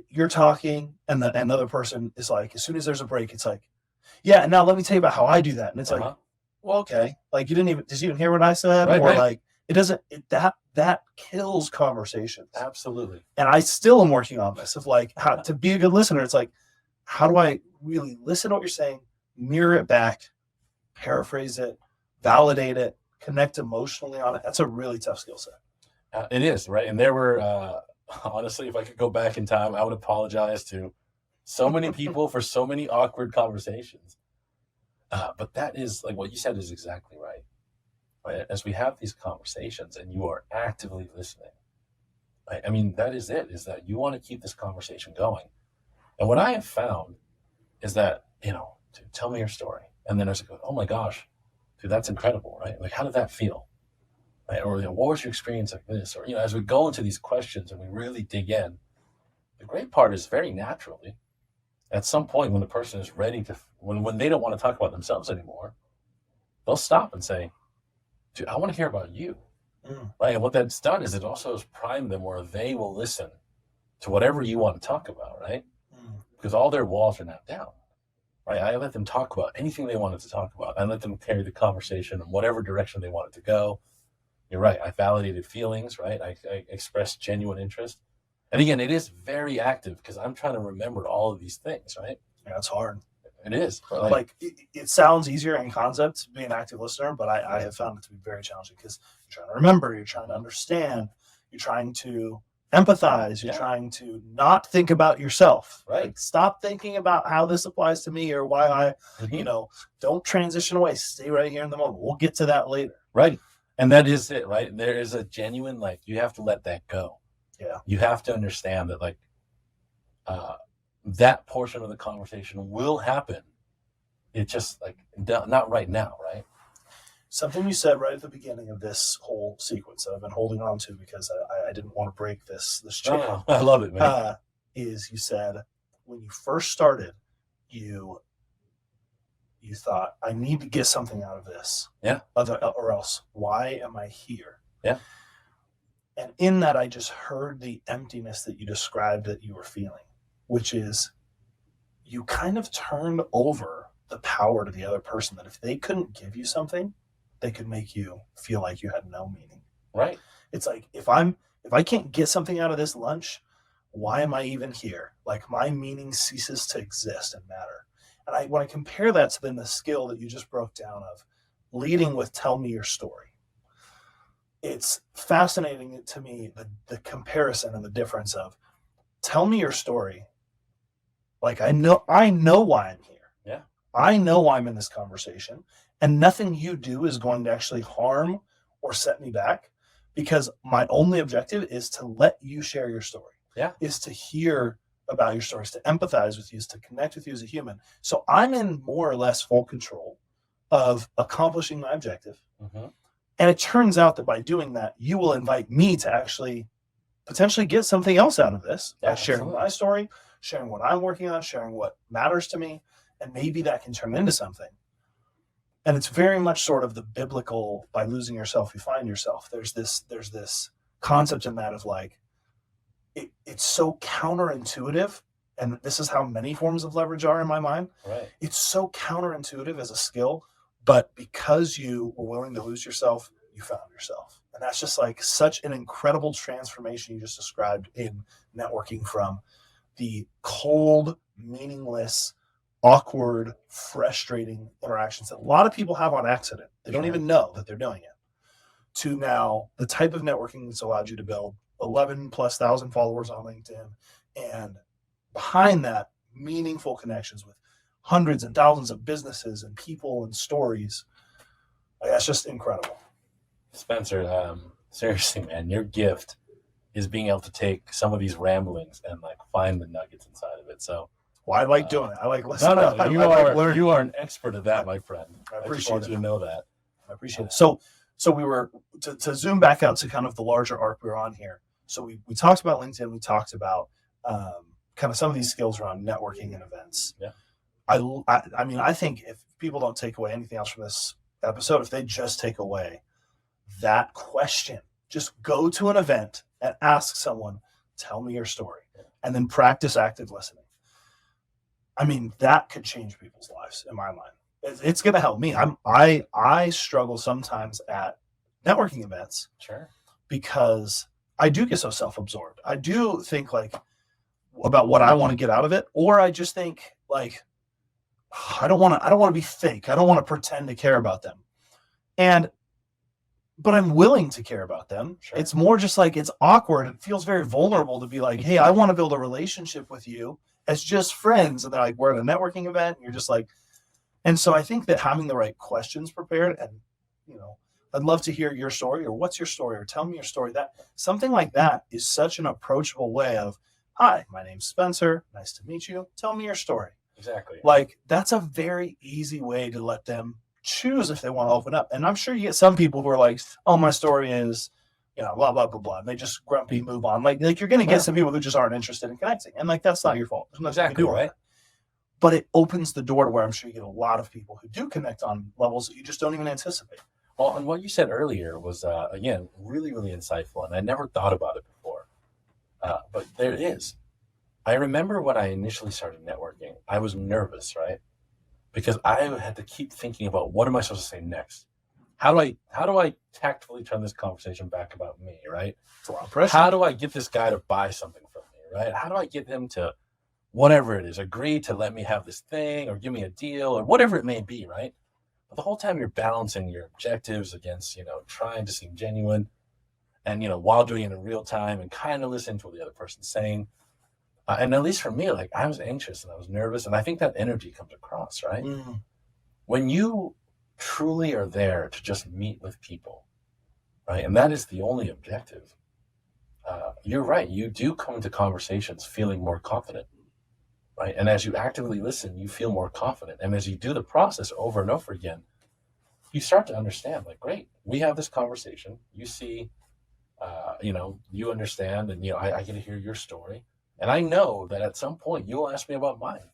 you're talking and the other person is like, as soon as there's a break, it's like, yeah, and now let me tell you about how I do that. And it's like, well, okay, like did you even hear what I said? Like it doesn't, that kills conversations. Absolutely. And I still am working on this of like how to be a good listener. It's like, how do I really listen to what you're saying, mirror it back, paraphrase it, validate it, connect emotionally on it? That's a really tough skill set. It is, right? And there were, honestly, if I could go back in time, I would apologize to so many people for so many awkward conversations. But that is, like what you said is exactly right. Right? As we have these conversations and you are actively listening, right? I mean, that is it, is that you want to keep this conversation going. And what I have found is that, dude, tell me your story. And then there's like, oh my gosh, dude, that's incredible, right? Like, how did that feel? Right? Or what was your experience like this? Or, as we go into these questions and we really dig in, the great part is very naturally, at some point when the person is ready to, when they don't want to talk about themselves anymore, they'll stop and say, dude, I want to hear about you. Right? And what that's done is it also has primed them where they will listen to whatever you want to talk about, right? Because all their walls are now down. Right? I let them talk about anything they wanted to talk about. I let them carry the conversation in whatever direction they wanted to go. You're right. I validated feelings, right? I expressed genuine interest. And again, it is very active because I'm trying to remember all of these things, right? Yeah, it's hard. It is. Like it sounds easier in concept to be an active listener, but I have found it to be very challenging because you're trying to remember, you're trying to understand, you're trying to empathize, you're trying to not think about yourself. Right. Like, stop thinking about how this applies to me or why I, don't transition away. Stay right here in the moment. We'll get to that later. Right. And that is it, right? There is a genuine, you have to let that go. Yeah. You have to understand that, that portion of the conversation will happen. It's just not right now, right? Something you said right at the beginning of this whole sequence that I've been holding on to because I didn't want to break this chain. No, I love it, man. Is you said when you first started, you thought, I need to get something out of this. Yeah. Or else, why am I here? Yeah. And in that, I just heard the emptiness that you described that you were feeling, which is you kind of turned over the power to the other person, that if they couldn't give you something, they could make you feel like you had no meaning. Right. It's like, if I can't get something out of this lunch, why am I even here? Like, my meaning ceases to exist and matter. And when I compare that to then the skill that you just broke down of leading with tell me your story, it's fascinating to me, the comparison and the difference of tell me your story. Like, I know why I'm here. Yeah. I know why I'm in this conversation, and nothing you do is going to actually harm or set me back, because my only objective is to let you share your story. Yeah. Is to hear about your stories, to empathize with you, is to connect with you as a human. So I'm in more or less full control of accomplishing my objective. Mm-hmm. And it turns out that by doing that, you will invite me to actually potentially get something else out of this by sharing my story, sharing what I'm working on, sharing what matters to me, and maybe that can turn into something. And it's very much sort of the biblical, by losing yourself, you find yourself. There's this concept in that of it's so counterintuitive. And this is how many forms of leverage are in my mind. Right. It's so counterintuitive as a skill, but because you were willing to lose yourself, you found yourself. And that's just such an incredible transformation you just described in networking, from the cold, meaningless, awkward, frustrating interactions that a lot of people have on accident. They don't even know that they're doing it, to now the type of networking that's allowed you to build 11,000+ followers on LinkedIn, and behind that, meaningful connections with hundreds and thousands of businesses and people and stories. That's just incredible. Spencer, seriously, man, your gift is being able to take some of these ramblings and find the nuggets inside of it. So Well, I like doing it. I like No, listening. no, I you like are learning. you are an expert at that, my friend. I just appreciate want it. you to know that. I appreciate it. So we were to zoom back out to kind of the larger arc we're on here. So we talked about LinkedIn. We talked about kind of some of these skills around networking and events. Yeah. I mean, I think if people don't take away anything else from this episode, if they just take away that question, just go to an event and ask someone, tell me your story, and then practice active listening. I mean, that could change people's lives in my mind. It's going to help me. I struggle sometimes at networking events. Sure. Because I do get so self-absorbed. I do think like about what I want to get out of it, or I just think like I don't want to be fake. I don't want to pretend to care about them. But I'm willing to care about them. Sure. It's more just like it's awkward. It feels very vulnerable to be like, hey, I want to build a relationship with you as just friends. And they're like, we're at a networking event. And you're just like, and so I think that having the right questions prepared and, I'd love to hear your story or what's your story or tell me your story. That something like that is such an approachable way of, hi, my name's Spencer. Nice to meet you. Tell me your story. Exactly. Like that's a very easy way to let them choose if they want to open up. And I'm sure you get some people who are like, oh, my story is, blah, blah, blah, blah. And they just grumpy move on. Like you're going to get some people who just aren't interested in connecting. And like, that's not your fault. There's nothing you can Exactly, do on right? that. But it opens the door to where I'm sure you get a lot of people who do connect on levels that you just don't even anticipate. Well, and what you said earlier was, again, really, really insightful. And I never thought about it before. But there it is. I remember when I initially started networking, I was nervous, right? Because I had to keep thinking about what am I supposed to say next? How do I tactfully turn this conversation back about me, right? It's a lot of pressure. How do I get this guy to buy something from me, right? How do I get him to, whatever it is, agree to let me have this thing or give me a deal or whatever it may be, right? But the whole time you're balancing your objectives against, trying to seem genuine and, while doing it in real time and kind of listening to what the other person's saying. And at least for me, like I was anxious and I was nervous. And I think that energy comes across, right? Mm-hmm. When you truly are there to just meet with people, right? And that is the only objective. You're right. You do come into conversations feeling more confident, right? And as you actively listen, you feel more confident. And as you do the process over and over again, you start to understand, like, great, we have this conversation. You see, you understand, and, I get to hear your story. And I know that at some point you'll ask me about mine,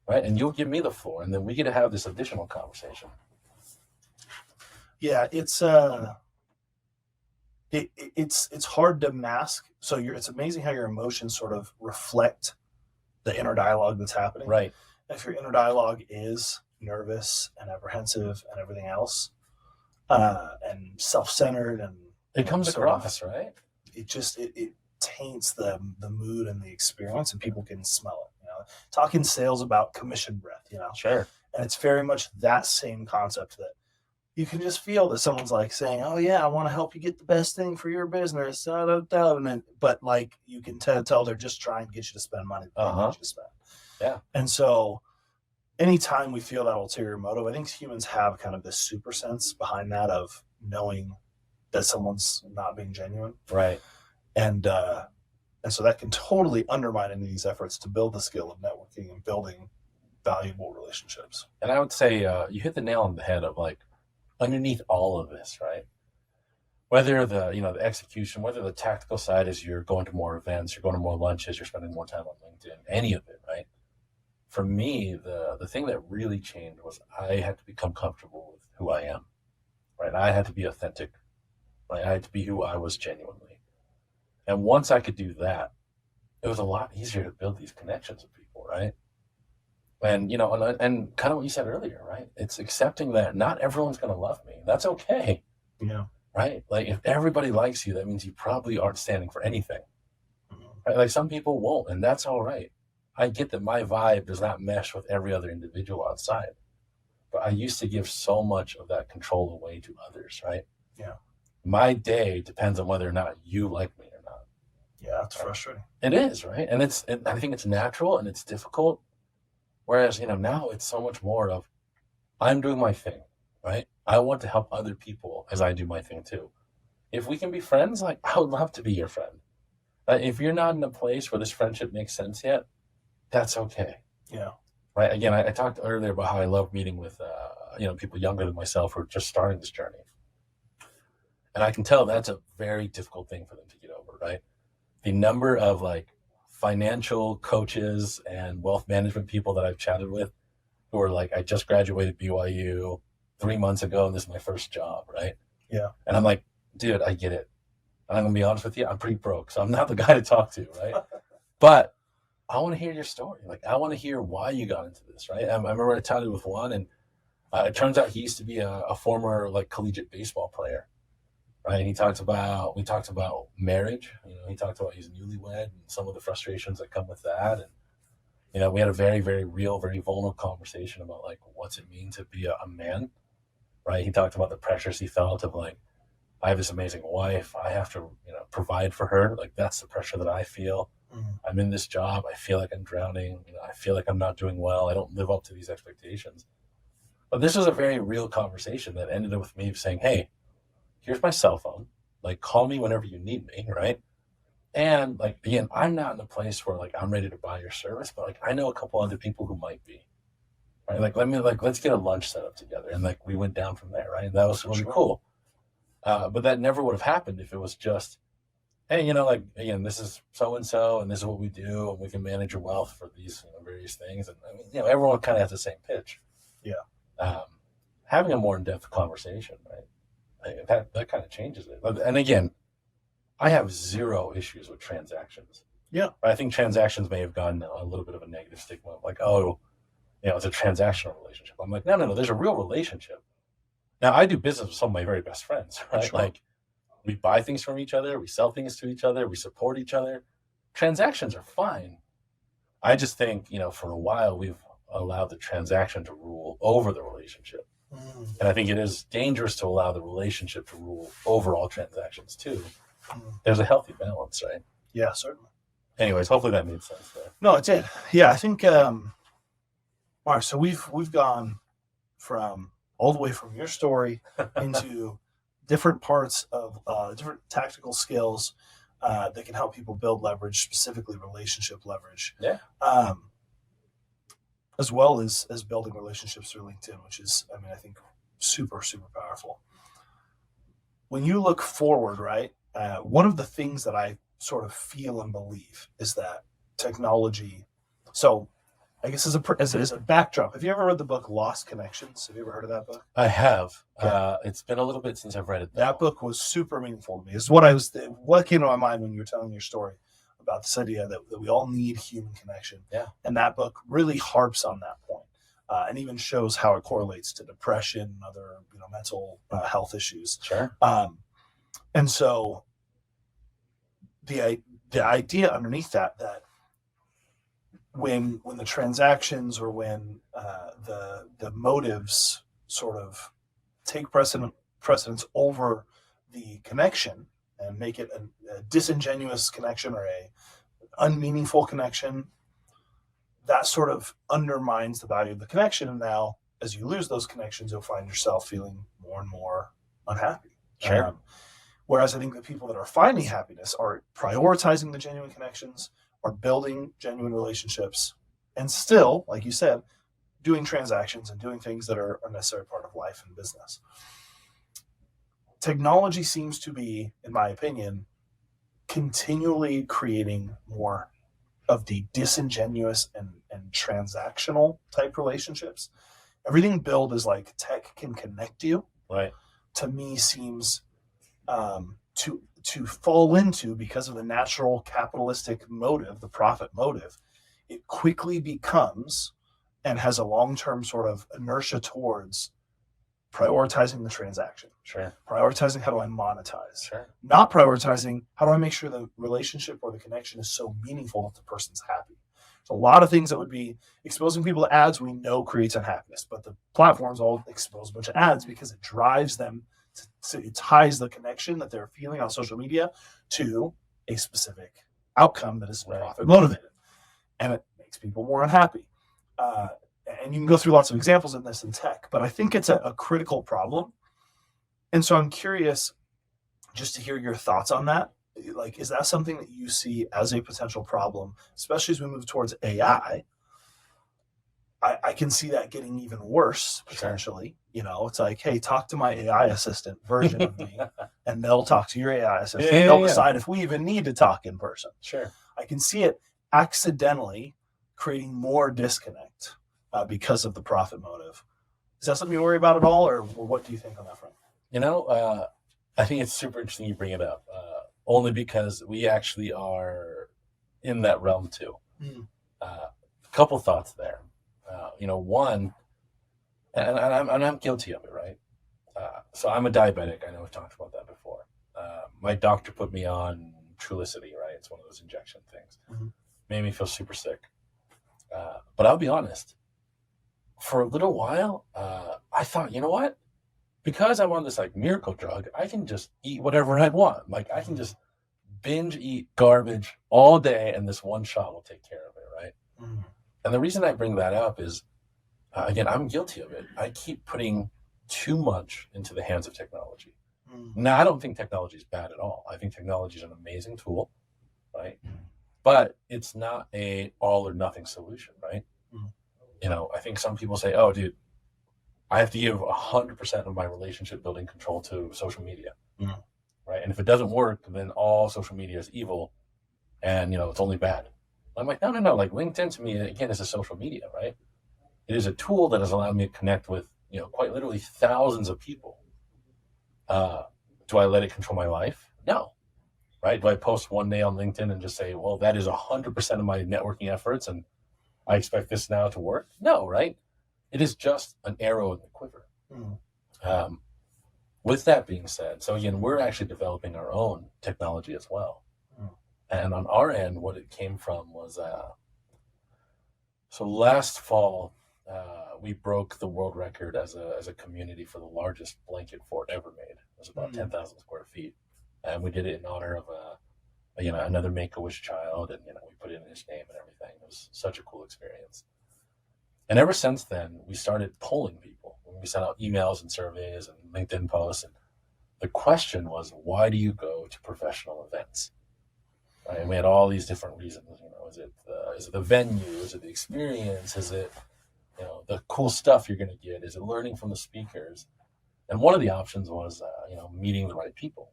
right? And you'll give me the floor, and then we get to have this additional conversation. Yeah, it's hard to mask. So it's amazing how your emotions sort of reflect the inner dialogue that's happening. Right. If your inner dialogue is nervous and apprehensive and everything else, and self-centered, and It comes across, right? It taints the mood and the experience, and people can smell it. Talking sales about commission breath. Sure. And it's very much that same concept that you can just feel that someone's like saying, oh yeah, I want to help you get the best thing for your business. But like you can tell they're just trying to get you to spend money. Get you to spend. Yeah. And so anytime we feel that ulterior motive, I think humans have kind of this super sense behind that of knowing that someone's not being genuine. Right. And so that can totally undermine any of these efforts to build the skill of networking and building valuable relationships. And I would say you hit the nail on the head of like underneath all of this, right? Whether the execution, whether the tactical side is you're going to more events, you're going to more lunches, you're spending more time on LinkedIn, any of it, right? For me, the thing that really changed was I had to become comfortable with who I am, right? I had to be authentic, right? I had to be who I was genuinely. And once I could do that, it was a lot easier to build these connections with people, right? And, and kind of what you said earlier, right? It's accepting that not everyone's going to love me. That's okay. Yeah. Right? Like if everybody likes you, that means you probably aren't standing for anything. Right? Like some people won't, and that's all right. I get that my vibe does not mesh with every other individual outside. But I used to give so much of that control away to others, right? Yeah. My day depends on whether or not you like me or not. Yeah, it's frustrating. It is, right? And I think it's natural and it's difficult. Whereas, now it's so much more of I'm doing my thing, right? I want to help other people as I do my thing too. If we can be friends, like I would love to be your friend. If you're not in a place where this friendship makes sense yet, that's okay. Yeah. Right. Again, I talked earlier about how I love meeting with, people younger than myself who are just starting this journey. And I can tell that's a very difficult thing for them to get over, right? The number of like financial coaches and wealth management people that I've chatted with who are like, I just graduated BYU 3 months ago and this is my first job, right? Yeah. And I'm like, dude, I get it. And I'm going to be honest with you, I'm pretty broke, so I'm not the guy to talk to, right? But I want to hear your story. Like, I want to hear why you got into this, right? I remember I chatted with one, and it turns out he used to be a former like collegiate baseball player, right? And we talked about marriage. He talked about he's newlywed and some of the frustrations that come with that. And, we had a very, very real, very vulnerable conversation about like, what's it mean to be a man, right? He talked about the pressures he felt of like, I have this amazing wife. I have to, provide for her. Like, that's the pressure that I feel. Mm-hmm. I'm in this job. I feel like I'm drowning. I feel like I'm not doing well. I don't live up to these expectations. But this was a very real conversation that ended up with me saying, hey, here's my cell phone. Like, call me whenever you need me, right? And like, again, I'm not in a place where like I'm ready to buy your service, but like I know a couple other people who might be. Right? Like, let's get a lunch set up together. And like we went down from there, right? And that was really cool. But that never would have happened if it was just, hey, again, this is so-and-so, and this is what we do, and we can manage your wealth for these various things. And I mean, everyone kind of has the same pitch. Yeah. Having a more in-depth conversation, right? That kind of changes it. And again, I have zero issues with transactions. Yeah. But I think transactions may have gotten a little bit of a negative stigma of like, oh, it's a transactional relationship. I'm like, no, there's a real relationship. Now, I do business with some of my very best friends, right? Sure. Like, we buy things from each other, we sell things to each other, we support each other. Transactions are fine. I just think, for a while, we've allowed the transaction to rule over the relationship. Mm. And I think it is dangerous to allow the relationship to rule over all transactions, too. There's a healthy balance, right? Yeah, certainly. Anyways, hopefully that made sense there. No, it did. Yeah, I think, all right, so we've gone from all the way from your story into different parts of different tactical skills that can help people build leverage, specifically relationship leverage. Yeah. As well as building relationships through LinkedIn, which is, I think, super, super powerful. When you look forward, right, one of the things that I sort of feel and believe is that technology. So I guess as a backdrop, have you ever read the book Lost Connections? Have you ever heard of that book? I have. Yeah. It's been a little bit since I've read it. That book was super meaningful to me. It's what came to my mind when you were telling your story about this idea that we all need human connection. Yeah. And that book really harps on that point, and even shows how it correlates to depression and other mental health issues. Sure. And so the idea underneath that when the transactions or when the motives sort of take precedence over the connection and make it a disingenuous connection or a unmeaningful connection, that sort of undermines the value of the connection. And now, as you lose those connections, you'll find yourself feeling more and more unhappy. Sure. Whereas I think the people that are finding happiness are prioritizing the genuine connections, are building genuine relationships, and still, like you said, doing transactions and doing things that are a necessary part of life and business. Technology seems to be, in my opinion, continually creating more of the disingenuous and transactional type relationships. Everything billed as like tech can connect you, right, to me seems to fall into, because of the natural capitalistic motive, the profit motive, it quickly becomes and has a long-term sort of inertia towards prioritizing the transaction. Sure. Prioritizing how do I monetize. Sure. Not prioritizing how do I make sure the relationship or the connection is so meaningful that the person's happy. So a lot of things that would be exposing people to ads we know creates unhappiness, but the platforms all expose a bunch of ads because it drives them to, it ties the connection that they're feeling on social media to a specific outcome that is profit motivated, and it makes people more unhappy. And you can go through lots of examples in this in tech, but I think it's a critical problem. And so I'm curious just to hear your thoughts on that. Like, is that something that you see as a potential problem, especially as we move towards AI? I can see that getting even worse potentially. You know, it's like, hey, talk to my AI assistant version of me, and they'll talk to your AI assistant. Yeah, They'll yeah. decide if we even need to talk in person. Sure. I can see it accidentally creating more disconnect because of the profit motive. Is that something you worry about at all, or what do you think on that front? You know, I think it's super interesting you bring it up, only because we actually are in that realm too. A couple thoughts there. You know, one, and I'm guilty of it, right? So I'm a diabetic. I know we've talked about that before. My doctor put me on Trulicity, right? It's one of those injection things. Made me feel super sick. But I'll be honest, for a little while, I thought, you know what? Because I'm on this like miracle drug, I can just eat whatever I want. Like I can just binge eat garbage all day, and this one shot will take care of it, right? And the reason I bring that up is, again, I'm guilty of it. I keep putting too much into the hands of technology. Now, I don't think technology is bad at all. I think technology is an amazing tool, right? But it's not a all or nothing solution, right? You know, I think some people say, oh, dude, I have to give 100% of my relationship building control to social media, right? And if it doesn't work, then all social media is evil and, you know, it's only bad. I'm like, no. Like LinkedIn to me, again, is a social media, right? It is a tool that has allowed me to connect with, you know, quite literally thousands of people. Do I let it control my life? No, right? Do I post one day on LinkedIn and just say, well, that is 100% of my networking efforts and I expect this now to work? No, right? It is just an arrow in the quiver. With that being said, so again, we're actually developing our own technology as well. And on our end, what it came from was, so last fall, we broke the world record as a community for the largest blanket fort ever made. It was about 10,000 square feet. And we did it in honor of another Make-A-Wish child, and, you know, we put it in his name and everything. It was such a cool experience. And ever since then, we started polling people. We sent out emails and surveys and LinkedIn posts. And the question was, why do you go to professional events? Right? And we had all these different reasons. You know, is it the venue? Is it the experience? Is it, you know, the cool stuff you're going to get? Is it learning from the speakers? And one of the options was, you know, meeting the right people.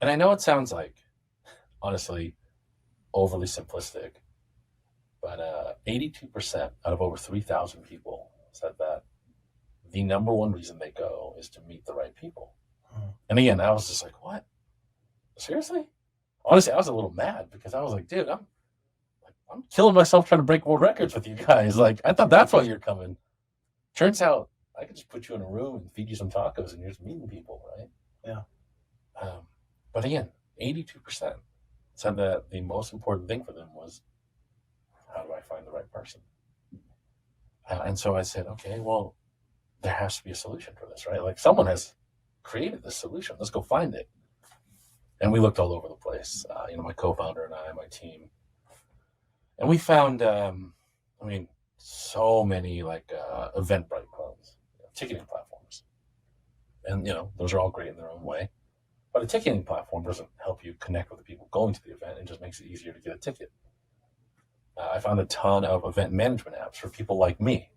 And I know it sounds like, honestly, overly simplistic, but 82% out of over 3,000 people said that the number one reason they go is to meet the right people. And again, I was just like, what? Seriously? Honestly, I was a little mad because I was like, dude, I'm killing myself trying to break world records with you guys. Like, I thought that's why you're coming. Turns out I could just put you in a room and feed you some tacos and you're just meeting people, right? Yeah. But again, 82% said that the most important thing for them was, how do I find the right person? And so I said, okay, well, there has to be a solution for this, right? Like someone has created this solution. Let's go find it. And we looked all over the place. You know, my co-founder and I, my team, and we found, so many like Eventbrite clones, ticketing platforms, and you know, those are all great in their own way. But a ticketing platform doesn't help you connect with the people going to the event. It just makes it easier to get a ticket. I found a ton of event management apps for people like me.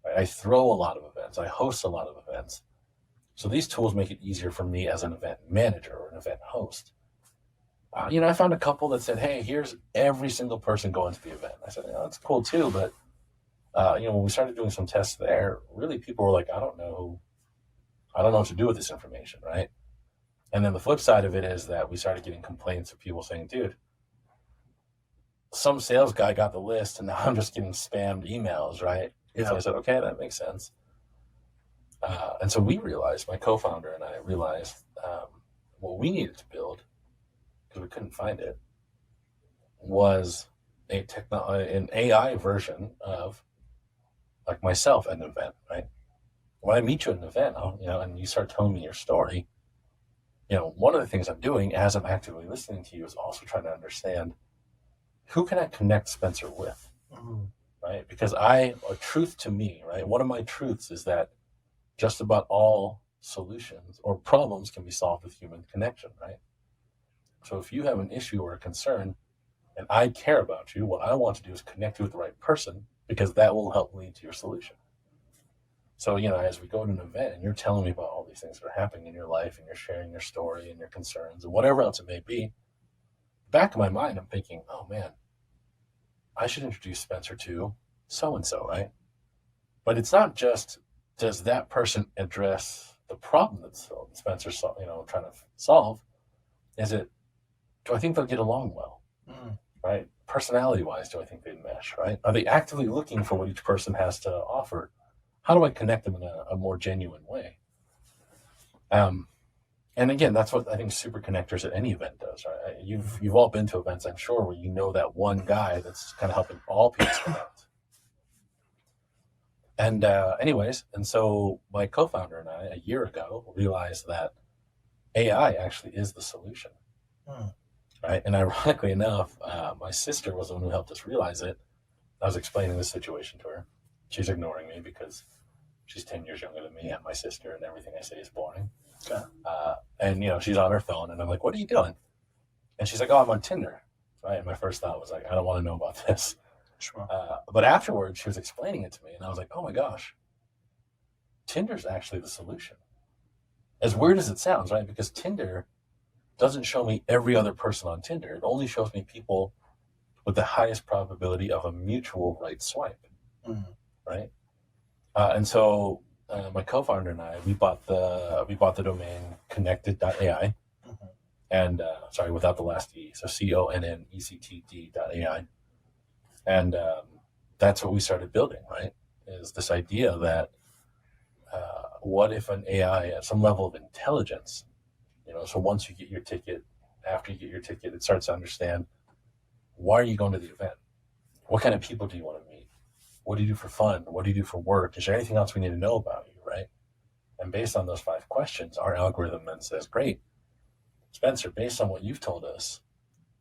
Right? I throw a lot of events. I host a lot of events. So these tools make it easier for me as an event manager or an event host. You know, I found a couple that said, hey, here's every single person going to the event. I said, yeah, that's cool too. But, you know, when we started doing some tests there, really people were like, I don't know what to do with this information, right? And then the flip side of it is that we started getting complaints of people saying, dude, some sales guy got the list and now I'm just getting spammed emails, right? Yeah. So I said, okay, that makes sense. And so we realized, my co-founder and I realized what we needed to build, because we couldn't find it, was an AI version of like myself at an event, right? When I meet you at an event, you know, and you start telling me your story, you know, one of the things I'm doing as I'm actively listening to you is also trying to understand, who can I connect Spencer with, right? Because a truth to me, right? One of my truths is that just about all solutions or problems can be solved with human connection, right? So if you have an issue or a concern and I care about you, what I want to do is connect you with the right person because that will help lead to your solution. So, as we go to an event and you're telling me about all these things that are happening in your life and you're sharing your story and your concerns and whatever else it may be, back in my mind, I'm thinking, oh man, I should introduce Spencer to so-and-so, right? But it's not just, does that person address the problem that Spencer's, trying to solve? Is it, do I think they'll get along well, right? Personality-wise, do I think they'd mesh, right? Are they actively looking for what each person has to offer? How do I connect them in a more genuine way? And again, that's what I think Super Connectors at any event does, right? You've all been to events, I'm sure, where you know that one guy that's kind of helping all people connect. And and so my co-founder and I, a year ago, realized that AI actually is the solution, right? And ironically enough, my sister was the one who helped us realize it. I was explaining the situation to her. She's ignoring me because she's 10 years younger than me and my sister, and everything I say is boring. Okay. And she's on her phone, and I'm like, what are you doing? And she's like, oh, I'm on Tinder, right? And my first thought was like, I don't want to know about this. Sure. But afterwards, she was explaining it to me, and I was like, oh my gosh, Tinder's actually the solution. As weird as it sounds, right? Because Tinder doesn't show me every other person on Tinder. It only shows me people with the highest probability of a mutual right swipe, right? And so my co-founder and I, we bought the domain connected.ai, and without the last E, so CONNECTD.ai, and that's what we started building, right? Is this idea that what if an AI at some level of intelligence, so once you get your ticket, after you get your ticket, it starts to understand, why are you going to the event? What kind of people do you want to meet? What do you do for fun? What do you do for work? Is there anything else we need to know about you, right? And based on those 5 questions, our algorithm then says, great, Spencer, based on what you've told us,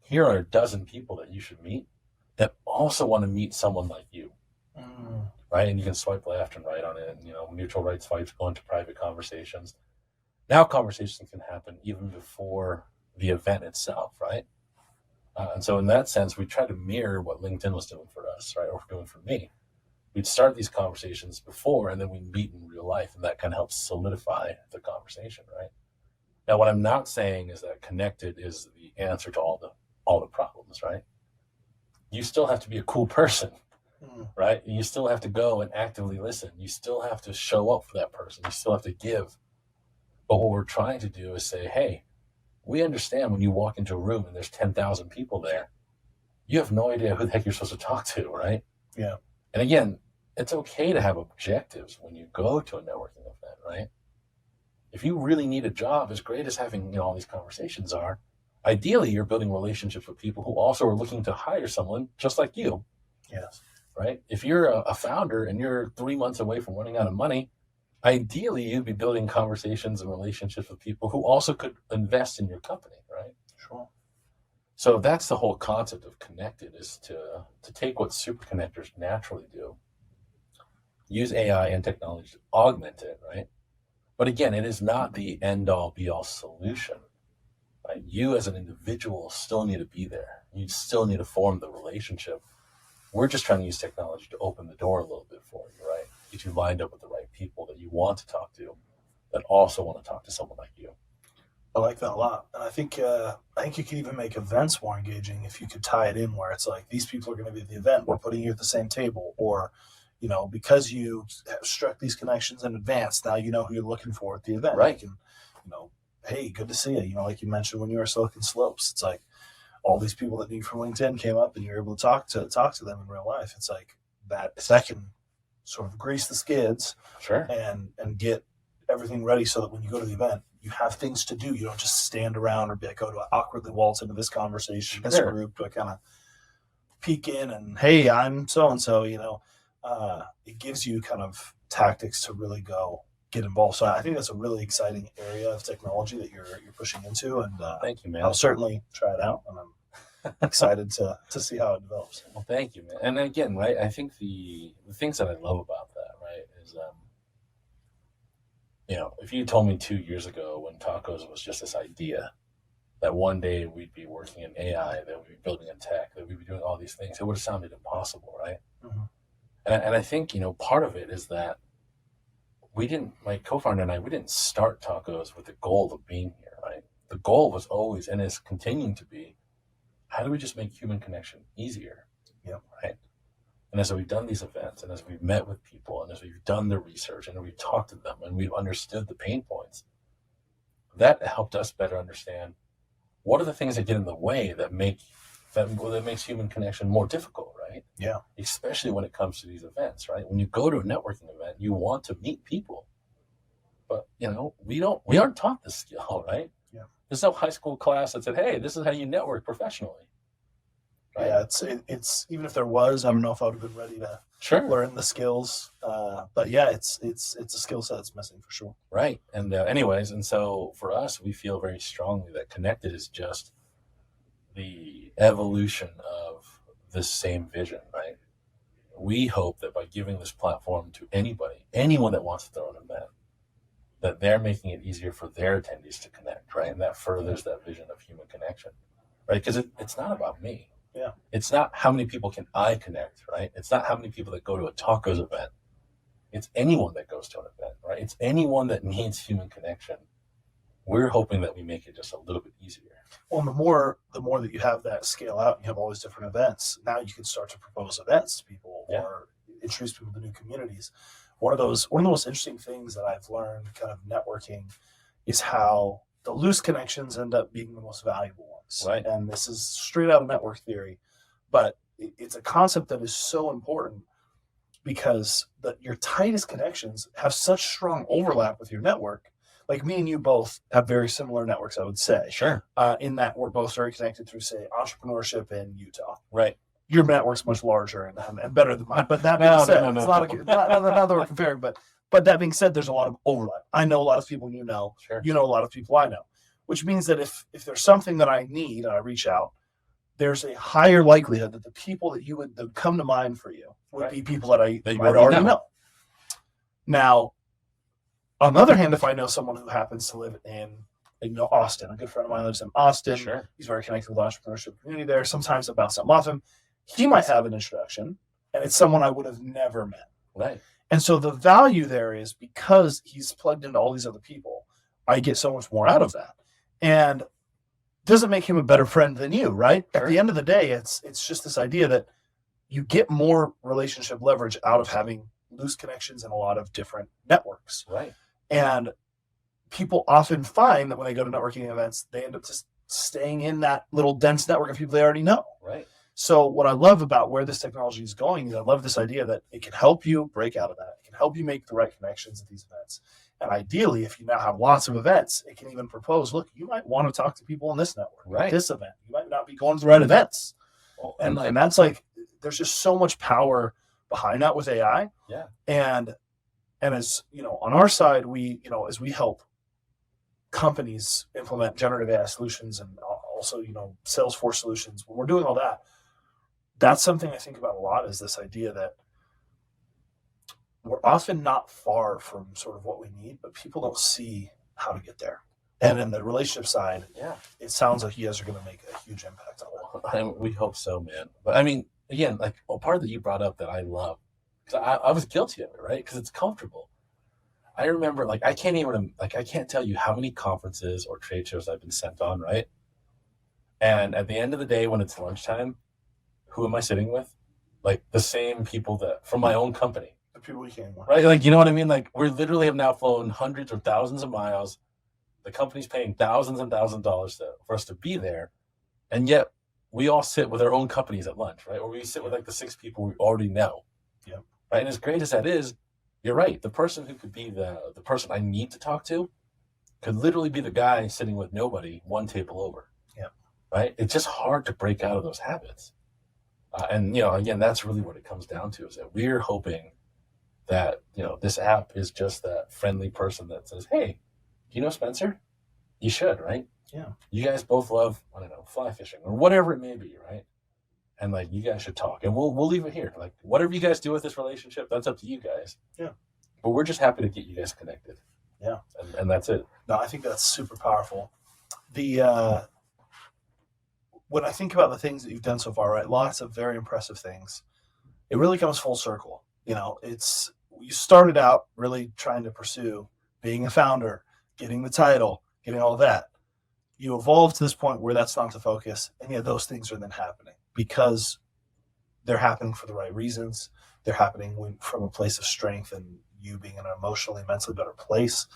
here are a dozen people that you should meet that also want to meet someone like you, right? And you can swipe left and right on it, and, mutual right swipes go into private conversations. Now conversations can happen even before the event itself, right? And so in that sense, we try to mirror what LinkedIn was doing for us, right? Or doing for me. We'd start these conversations before, and then we meet in real life, and that kind of helps solidify the conversation, right? Now, what I'm not saying is that connected is the answer to all the problems, right? You still have to be a cool person, right? You still have to go and actively listen. You still have to show up for that person. You still have to give. But what we're trying to do is say, hey, we understand when you walk into a room and there's 10,000 people there, you have no idea who the heck you're supposed to talk to, right? Yeah. And again, it's okay to have objectives when you go to a networking event, right? If you really need a job, as great as having all these conversations are, ideally you're building relationships with people who also are looking to hire someone just like you. Yes. Right? If you're a founder and you're 3 months away from running out of money, ideally you'd be building conversations and relationships with people who also could invest in your company, right? Sure. So that's the whole concept of connected, is to take what super connectors naturally do, use AI and technology to augment it, right? But again, it is not the end-all be-all solution, right? You as an individual still need to be there. You still need to form the relationship. We're just trying to use technology to open the door a little bit for you, right? Get you lined up with the right people that you want to talk to, that also want to talk to someone like you. I like that a lot. And I think you could even make events more engaging if you could tie it in where it's like, these people are going to be at the event, we're putting you at the same table, or, because you have struck these connections in advance, now you know who you're looking for at the event. Right. You can, hey, good to see you. Like you mentioned when you were at Silicon Slopes, it's like all these people that knew you from LinkedIn came up and you're able to talk to them in real life. It's like that, if that can sort of grease the skids, Sure, and get everything ready so that when you go to the event, you have things to do. You don't just stand around or be like, oh, do I awkwardly waltz into this conversation, this group? Do I kind of peek in and, hey, I'm so-and-so, it gives you kind of tactics to really go get involved. So I think that's a really exciting area of technology that you're pushing into. And thank you, man. I'll certainly try it out. And I'm excited to see how it develops. Well, thank you, man. And again, right, I think the things that I love about that, right, is, if you told me 2 years ago when tacos was just this idea that one day we'd be working in AI, that we'd be building in tech, that we'd be doing all these things, it would have sounded impossible, right? And I think, part of it is that my co-founder and I, we didn't start tacos with the goal of being here, right? The goal was always, and is continuing to be, how do we just make human connection easier? Yep. Right. And as we've done these events, and as we've met with people, and as we've done the research, and we've talked to them, and we've understood the pain points, that helped us better understand what are the things that get in the way that makes human connection more difficult, right? Yeah. Especially when it comes to these events, right? When you go to a networking event, you want to meet people, but we aren't taught this skill, right? Yeah. There's no high school class that said, "Hey, this is how you network professionally." Right? Yeah, it's even if there was, I don't know if I would have been ready to learn the skills. But yeah, it's a skill set that's missing for sure. Right. And and so for us, we feel very strongly that Connected is just the evolution of this same vision, right? We hope that by giving this platform to anyone that wants to throw an event, that they're making it easier for their attendees to connect, right? And that furthers that vision of human connection, right? Because it's not about me. Yeah. It's not how many people can I connect, right? It's not how many people that go to a tacos event. It's anyone that goes to an event, right? It's anyone that needs human connection. We're hoping that we make it just a little bit easier. Well, the more that you have that scale out, and you have all these different events. Now you can start to propose events to people or introduce people to new communities. One of the most interesting things that I've learned kind of networking is how the loose connections end up being the most valuable ones. Right. And this is straight out of network theory, but it's a concept that is so important because your tightest connections have such strong overlap with your network. Like me and you both have very similar networks, I would say. Sure. In that we're both very connected through, say, entrepreneurship in Utah. Right. Your network's much larger and better than mine. But that being said, it's not that we're comparing. But that being said, there's a lot of overlap. I know a lot of people you know. Sure. You know a lot of people I know. Which means that if there's something that I need and I reach out, there's a higher likelihood that the people that that come to mind for you would be people that I already know. Now, on the other hand, if I know someone who happens to live in Austin, a good friend of mine lives in Austin. Sure. He's very connected with the entrepreneurship community there. Sometimes I bounce something off him. He might have an introduction, and it's someone I would have never met. Right. And so the value there is because he's plugged into all these other people, I get so much more out of that. And doesn't make him a better friend than you, right? Sure. At the end of the day, it's just this idea that you get more relationship leverage out of having loose connections in a lot of different networks. Right. And people often find that when they go to networking events, they end up just staying in that little dense network of people they already know. Right. So what I love about where this technology is going is I love this idea that it can help you break out of that. It can help you make the right connections at these events. And ideally, if you now have lots of events, it can even propose, look, you might want to talk to people in this network, right, this event. You might not be going to the right events. Well, and that's like, there's just so much power behind that with AI. Yeah. And as, on our side, we, as we help companies implement generative AI solutions and also, Salesforce solutions, when we're doing all that, that's something I think about a lot is this idea that we're often not far from sort of what we need, but people don't see how to get there. And in the relationship side, it sounds like you guys are going to make a huge impact on that. We hope so, man. But I mean, again, like a part that you brought up that I love, because I was guilty of it, right? Because it's comfortable. I remember, I can't tell you how many conferences or trade shows I've been sent on, right? And at the end of the day, when it's lunchtime, who am I sitting with? Like the same people that from my own company. The people we came with. Right? Like, you know what I mean? Like, we literally have now flown hundreds or thousands of miles. The company's paying thousands and thousands of dollars for us to be there. And yet we all sit with our own companies at lunch, right? Or we sit with the 6 people we already know. Yeah. Right. And as great as that is, you're right. The person who could be the person I need to talk to could literally be the guy sitting with nobody one table over. Yeah. Right. It's just hard to break out of those habits. And, again, that's really what it comes down to is that we're hoping that, this app is just that friendly person that says, hey, do you know Spencer? You should, right? Yeah. You guys both love, I don't know, fly fishing or whatever it may be, right? And you guys should talk and we'll leave it here. Whatever you guys do with this relationship, that's up to you guys. Yeah. But we're just happy to get you guys connected. Yeah. And that's it. No, I think that's super powerful. When I think about the things that you've done so far, right? Lots of very impressive things. It really comes full circle. You started out really trying to pursue being a founder, getting the title, getting all of that. You evolve to this point where that's not the focus, and yet those things are then happening because they're happening for the right reasons. They're happening from a place of strength and you being in an emotionally, mentally better place,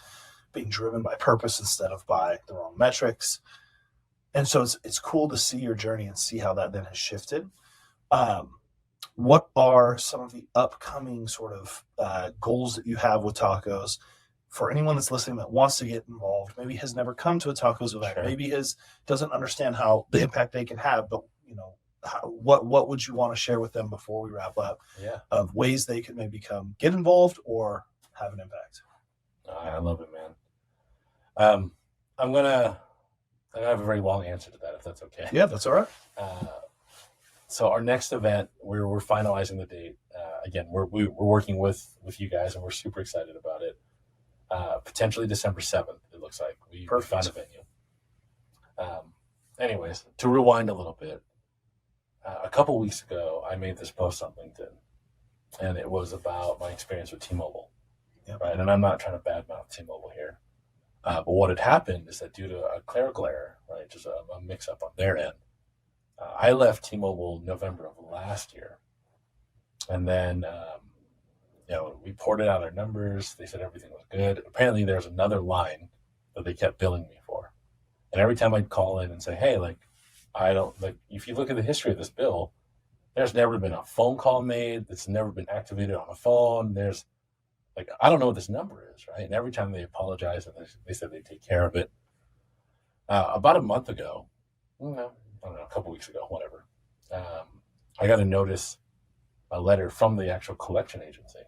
being driven by purpose instead of by the wrong metrics. And so it's cool to see your journey and see how that then has shifted. What are some of the upcoming sort of goals that you have with tacos for anyone that's listening that wants to get involved, maybe has never come to a tacos event, Sure. maybe doesn't understand how the impact they can have, but what would you want to share with them before we wrap up of ways they can maybe get involved or have an impact? I love it, man. I have a very long answer to that, if that's okay. Yeah, that's all right. So our next event, we're finalizing the date. Again, we're working with you guys, and we're super excited about it. Potentially December 7th, it looks like. We found a venue. Anyways, to rewind a little bit, a couple weeks ago, I made this post on LinkedIn, and it was about my experience with T-Mobile. Yep. Right? And I'm not trying to badmouth T-Mobile here. But what had happened is that due to a clerical error, right, just a mix-up on their end, I left T-Mobile November of last year. And then, we ported out our numbers. They said everything was good. Apparently, there's another line that they kept billing me for. And every time I'd call in and say, hey, if you look at the history of this bill, there's never been a phone call made. It's never been activated on a phone. I don't know what this number is, right? And every time they apologize, and they said they'd take care of it. About a month ago, I don't know, a couple weeks ago, whatever, I got a letter from the actual collection agency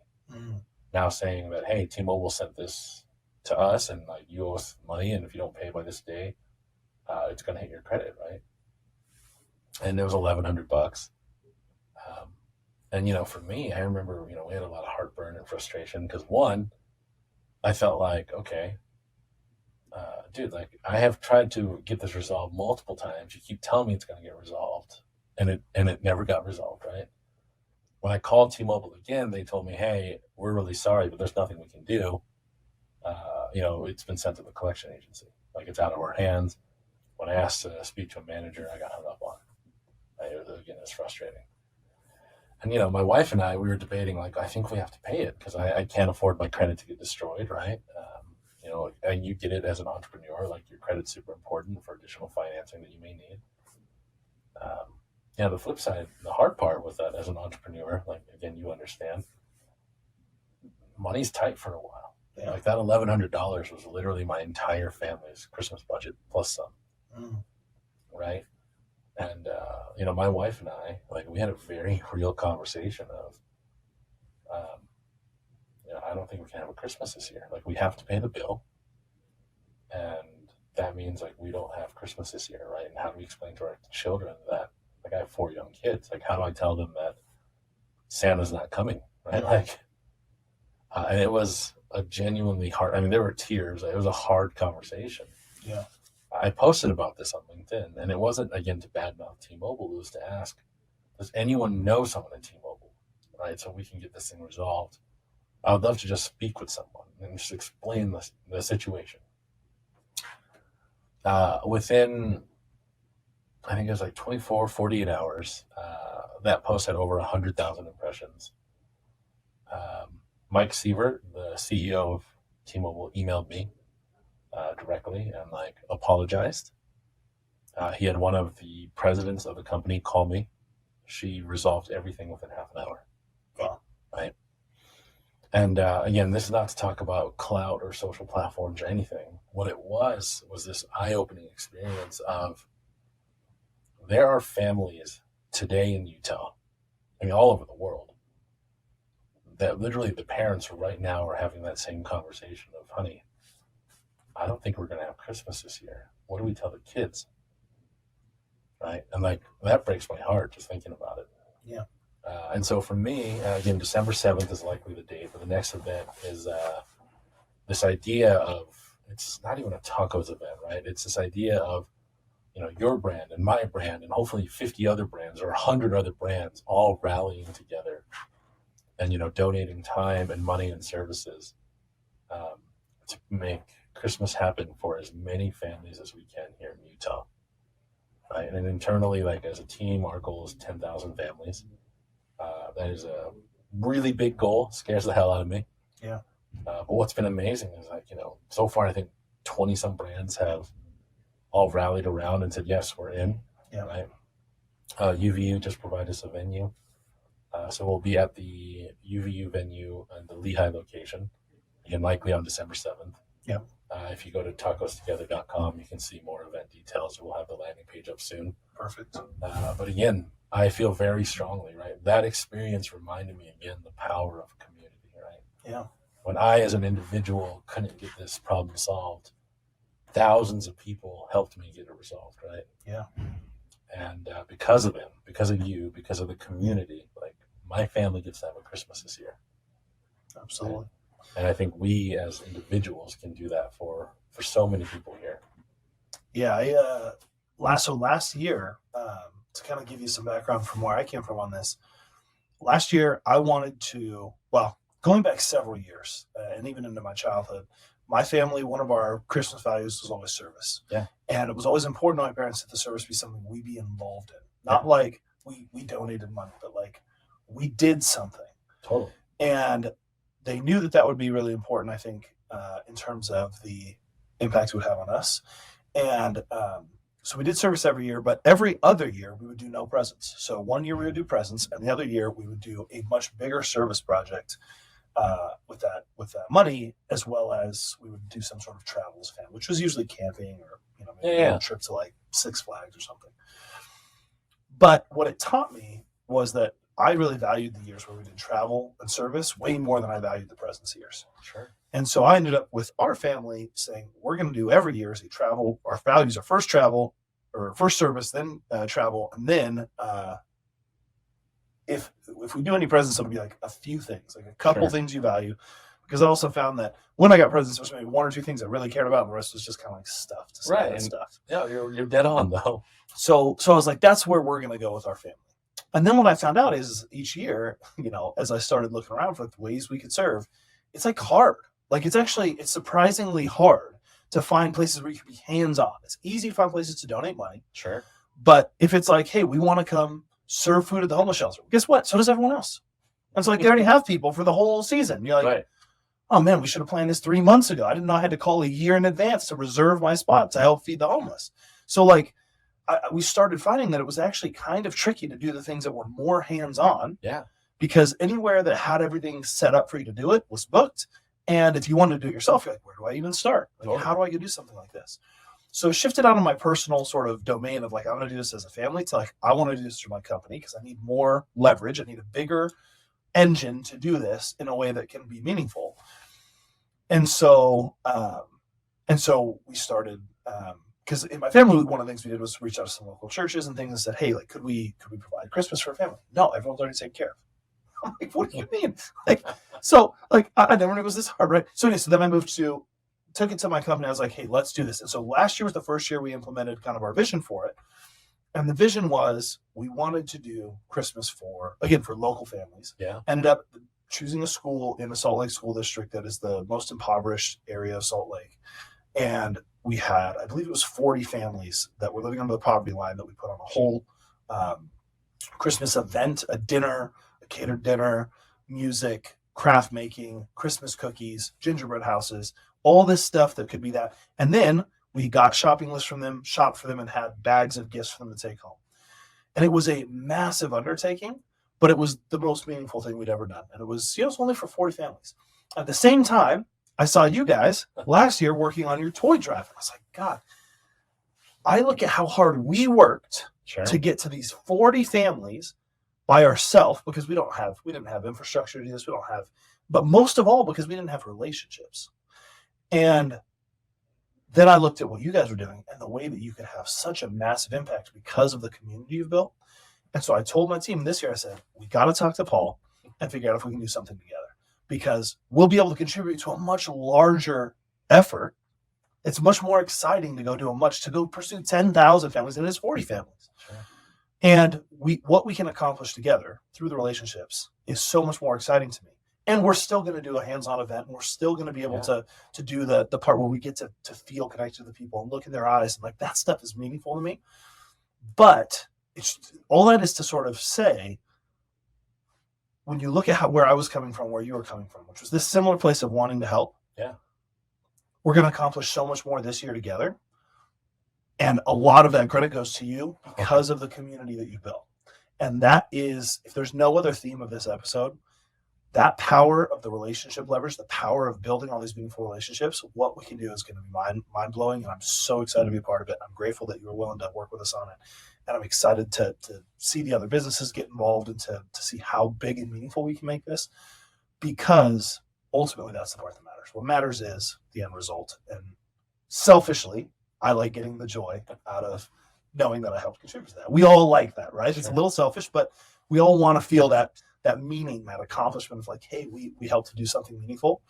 now saying that, hey, T-Mobile sent this to us, and you owe us money, and if you don't pay by this day, it's going to hit your credit, right? And it was $1,100. And, for me, I remember, we had a lot of heartburn and frustration because, one, I felt like, okay, dude, I have tried to get this resolved multiple times. You keep telling me it's going to get resolved, and it never got resolved, right? When I called T-Mobile again, they told me, hey, we're really sorry, but there's nothing we can do. It's been sent to the collection agency. It's out of our hands. When I asked to speak to a manager, I got hung up on. Again, it's frustrating. And, my wife and I, we were debating, I think we have to pay it because I can't afford my credit to get destroyed, right? And you get it as an entrepreneur, your credit's super important for additional financing that you may need. The flip side, the hard part with that as an entrepreneur, again, you understand, money's tight for a while. Yeah. That $1,100 was literally my entire family's Christmas budget plus some, right? And, my wife and I, we had a very real conversation of, I don't think we can have a Christmas this year. We have to pay the bill. And that means, we don't have Christmas this year, right? And how do we explain to our children that, I have 4 young kids. How do I tell them that Santa's not coming, right? And it was a genuinely hard, there were tears. It was a hard conversation. Yeah. I posted about this on LinkedIn, and it wasn't, again, to badmouth T-Mobile. It was to ask, does anyone know someone at T-Mobile, right? So we can get this thing resolved. I would love to just speak with someone and just explain the situation. Within, I think it was 24, 48 hours, that post had over 100,000 impressions. Mike Sievert, the CEO of T-Mobile, emailed me directly and apologized. He had one of the presidents of the company call me. She resolved everything within half an hour. Wow. Right. And again, this is not to talk about clout or social platforms or anything. What it was this eye-opening experience of there are families today in Utah, all over the world, that literally the parents right now are having that same conversation of, honey, I don't think we're going to have Christmas this year. What do we tell the kids? Right? And that breaks my heart just thinking about it. Yeah. And so for me, again, December 7th is likely the date, but the next event is this idea of, it's not even a tacos event, right? It's this idea of, your brand and my brand and hopefully 50 other brands or 100 other brands all rallying together and donating time and money and services to make Christmas happen for as many families as we can here in Utah. Right? And then internally, like as a team, our goal is 10,000 families. That is a really big goal. Scares the hell out of me. Yeah. But what's been amazing is so far I think 20 some brands have all rallied around and said, yes, we're in. Yeah. Right. UVU just provided us a venue. So we'll be at the UVU venue and the Lehigh location, again, likely on December 7th. Yeah. If you go to tacostogether.com, you can see more event details. We'll have the landing page up soon. Perfect. But again, I feel very strongly, right? That experience reminded me again the power of community, right? Yeah. When I, as an individual, couldn't get this problem solved, thousands of people helped me get it resolved, right? Yeah. And because of them, because of you, because of the community, like my family gets to have a Christmas this year. Absolutely. And I think we as individuals can do that for so many people here. Yeah. Last year, to kind of give you some background from where I came from on this, last year I wanted to, going back several years and even into my childhood, my family, one of our Christmas values was always service. Yeah. And it was always important to my parents that the service be something we be involved in. Not like we donated money, but like we did something. Totally. And they knew that would be really important, I think, in terms of the impact it would have on us. And so we did service every year, but every other year we would do no presents. So one year we would do presents, and the other year we would do a much bigger service project with that money, as well as we would do some sort of travel as a family, which was usually camping or maybe a trip to like Six Flags or something. But what it taught me was that I really valued the years where we did travel and service way more than I valued the presents years. Sure. And so I ended up with our family saying, we're going to do every year as a travel. Our values are first travel or first service, then travel. And then if we do any presents, it'll be like a few things, like a couple things you value. Because I also found that when I got presents, there was maybe one or two things I really cared about, and the rest was just kind of like stuff to say and stuff. Yeah, you're dead on though. So I was like, that's where we're going to go with our family. And then what I found out is each year, as I started looking around for the ways we could serve, it's like hard. Like it's surprisingly hard to find places where you can be hands-on. It's easy to find places to donate money. Sure. But if it's like, hey, we want to come serve food at the homeless shelter, guess what? So does everyone else. And so like they already have people for the whole season. You're like, oh man, we should have planned this 3 months ago. I didn't know I had to call a year in advance to reserve my spot to help feed the homeless. So like we started finding that it was actually kind of tricky to do the things that were more hands-on. Yeah. Because anywhere that had everything set up for you to do it was booked. And if you wanted to do it yourself, you're like, where do I even start? Like, how do I go do something like this? So it shifted out of my personal sort of domain of like, I'm going to do this as a family to like, I want to do this through my company because I need more leverage. I need a bigger engine to do this in a way that can be meaningful. And so we started, because in my family, one of the things we did was reach out to some local churches and things and said, hey, like, could we provide Christmas for a family? No, everyone's already taken care of. I'm like, what do you mean? Like, so like, I never knew it was this hard, right? So anyway, so then I took it to my company. I was like, hey, let's do this. And so last year was the first year we implemented kind of our vision for it. And the vision was we wanted to do Christmas for local families. Yeah. Ended up choosing a school in the Salt Lake School District that is the most impoverished area of Salt Lake. And we had, I believe it was 40 families that were living under the poverty line that we put on a whole Christmas event, a dinner, a catered dinner, music, craft making, Christmas cookies, gingerbread houses, all this stuff that could be that. And then we got shopping lists from them, shopped for them, and had bags of gifts for them to take home. And it was a massive undertaking, but it was the most meaningful thing we'd ever done. And it was, it's only for 40 families. At the same time, I saw you guys last year working on your toy drive. And I was like, God, I look at how hard we worked to get to these 40 families by ourselves because we didn't have infrastructure to do this. But most of all, because we didn't have relationships. And then I looked at what you guys were doing and the way that you could have such a massive impact because of the community you've built. And so I told my team this year, I said, we got to talk to Paul and figure out if we can do something together because we'll be able to contribute to a much larger effort. It's much more exciting to go pursue 10,000 families than it is 40 families. Sure. And what we can accomplish together through the relationships is so much more exciting to me. And we're still going to do a hands-on event, and we're still going to be able to do the part where we get to feel connected to the people and look in their eyes, and like that stuff is meaningful to me. But it's all that is to sort of say, when you look at where I was coming from, where you were coming from, which was this similar place of wanting to help. Yeah. We're going to accomplish so much more this year together. And a lot of that credit goes to you because of the community that you built. And that is, if there's no other theme of this episode, that power of the relationship leverage, the power of building all these meaningful relationships, what we can do is going to be mind-blowing. And I'm so excited to be a part of it. I'm grateful that you were willing to work with us on it. And I'm excited to see the other businesses get involved and to see how big and meaningful we can make this, because ultimately that's the part that matters. What matters is the end result. And selfishly, I like getting the joy out of knowing that I helped contribute to that. We all like that, right? Sure. It's a little selfish, but we all want to feel that meaning, that accomplishment of like, hey, we helped to do something meaningful.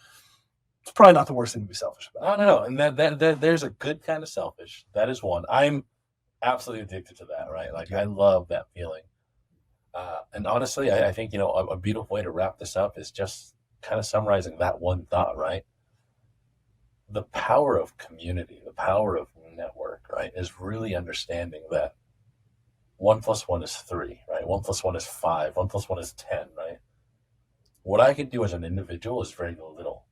It's probably not the worst thing to be selfish about. No. And that there's a good kind of selfish. That is one. I'm absolutely addicted to that, right? Like, I love that feeling. And honestly, I think, a beautiful way to wrap this up is just kind of summarizing that one thought, right? The power of community, the power of network, right, is really understanding that 1 + 1 is 3, right? 1 + 1 is 5, 1 + 1 is 10, right? What I can do as an individual is very little,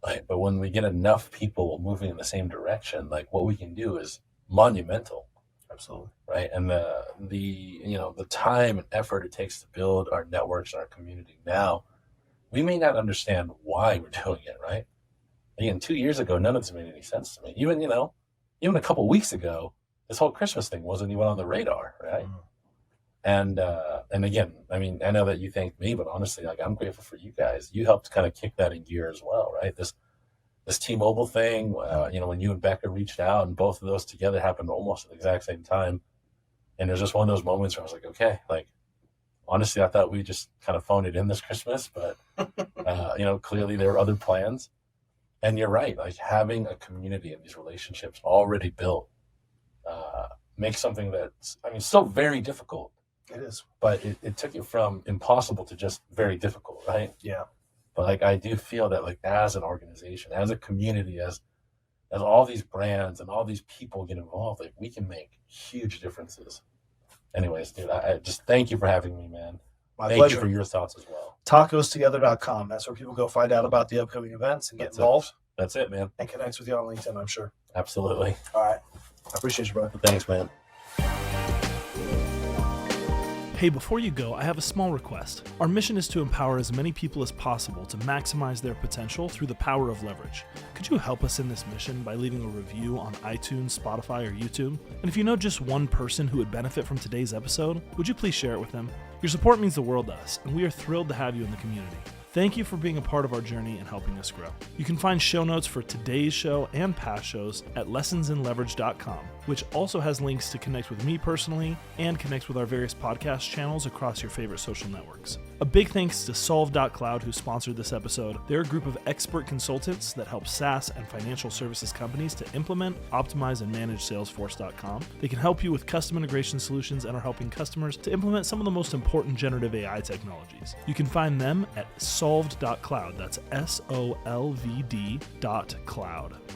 right? But when we get enough people moving in the same direction, like what we can do is monumental. Absolutely. Right. And the time and effort it takes to build our networks and our community now, we may not understand why we're doing it, right? Again, 2 years ago, none of this made any sense to me. Even a couple of weeks ago, this whole Christmas thing wasn't even on the radar, right? Mm-hmm. And again, I mean, I know that you thanked me, but honestly, like, I'm grateful for you guys. You helped kind of kick that in gear as well, right? This T-Mobile thing, when you and Becca reached out, and both of those together happened almost at the exact same time. And it was just one of those moments where I was like, okay, like, honestly, I thought we just kind of phoned it in this Christmas, but, clearly there were other plans. And you're right, like, having a community and these relationships already built makes something that's, still very difficult. It is. But it took it from impossible to just very difficult, right? Yeah. But like, I do feel that, like, as an organization, as a community, as all these brands and all these people get involved, like, we can make huge differences. Anyways, dude, I just thank you for having me, man. My thank pleasure. you for your thoughts as well. Tacostogether.com. That's where people go find out about the upcoming events and get involved. That's it, man. And connect with you on LinkedIn, I'm sure. Absolutely. All right. I appreciate you, brother. Thanks, man. Hey, before you go, I have a small request. Our mission is to empower as many people as possible to maximize their potential through the power of leverage. Could you help us in this mission by leaving a review on iTunes, Spotify, or YouTube? And if you know just one person who would benefit from today's episode, would you please share it with them? Your support means the world to us, and we are thrilled to have you in the community. Thank you for being a part of our journey and helping us grow. You can find show notes for today's show and past shows at lessonsinleverage.com, which also has links to connect with me personally and connect with our various podcast channels across your favorite social networks. A big thanks to Solve.cloud, who sponsored this episode. They're a group of expert consultants that help SaaS and financial services companies to implement, optimize, and manage Salesforce.com. They can help you with custom integration solutions and are helping customers to implement some of the most important generative AI technologies. You can find them at solved.cloud. That's SOLVD.cloud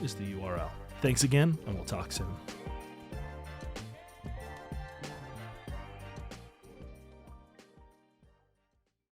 is the URL. Thanks again, and we'll talk soon.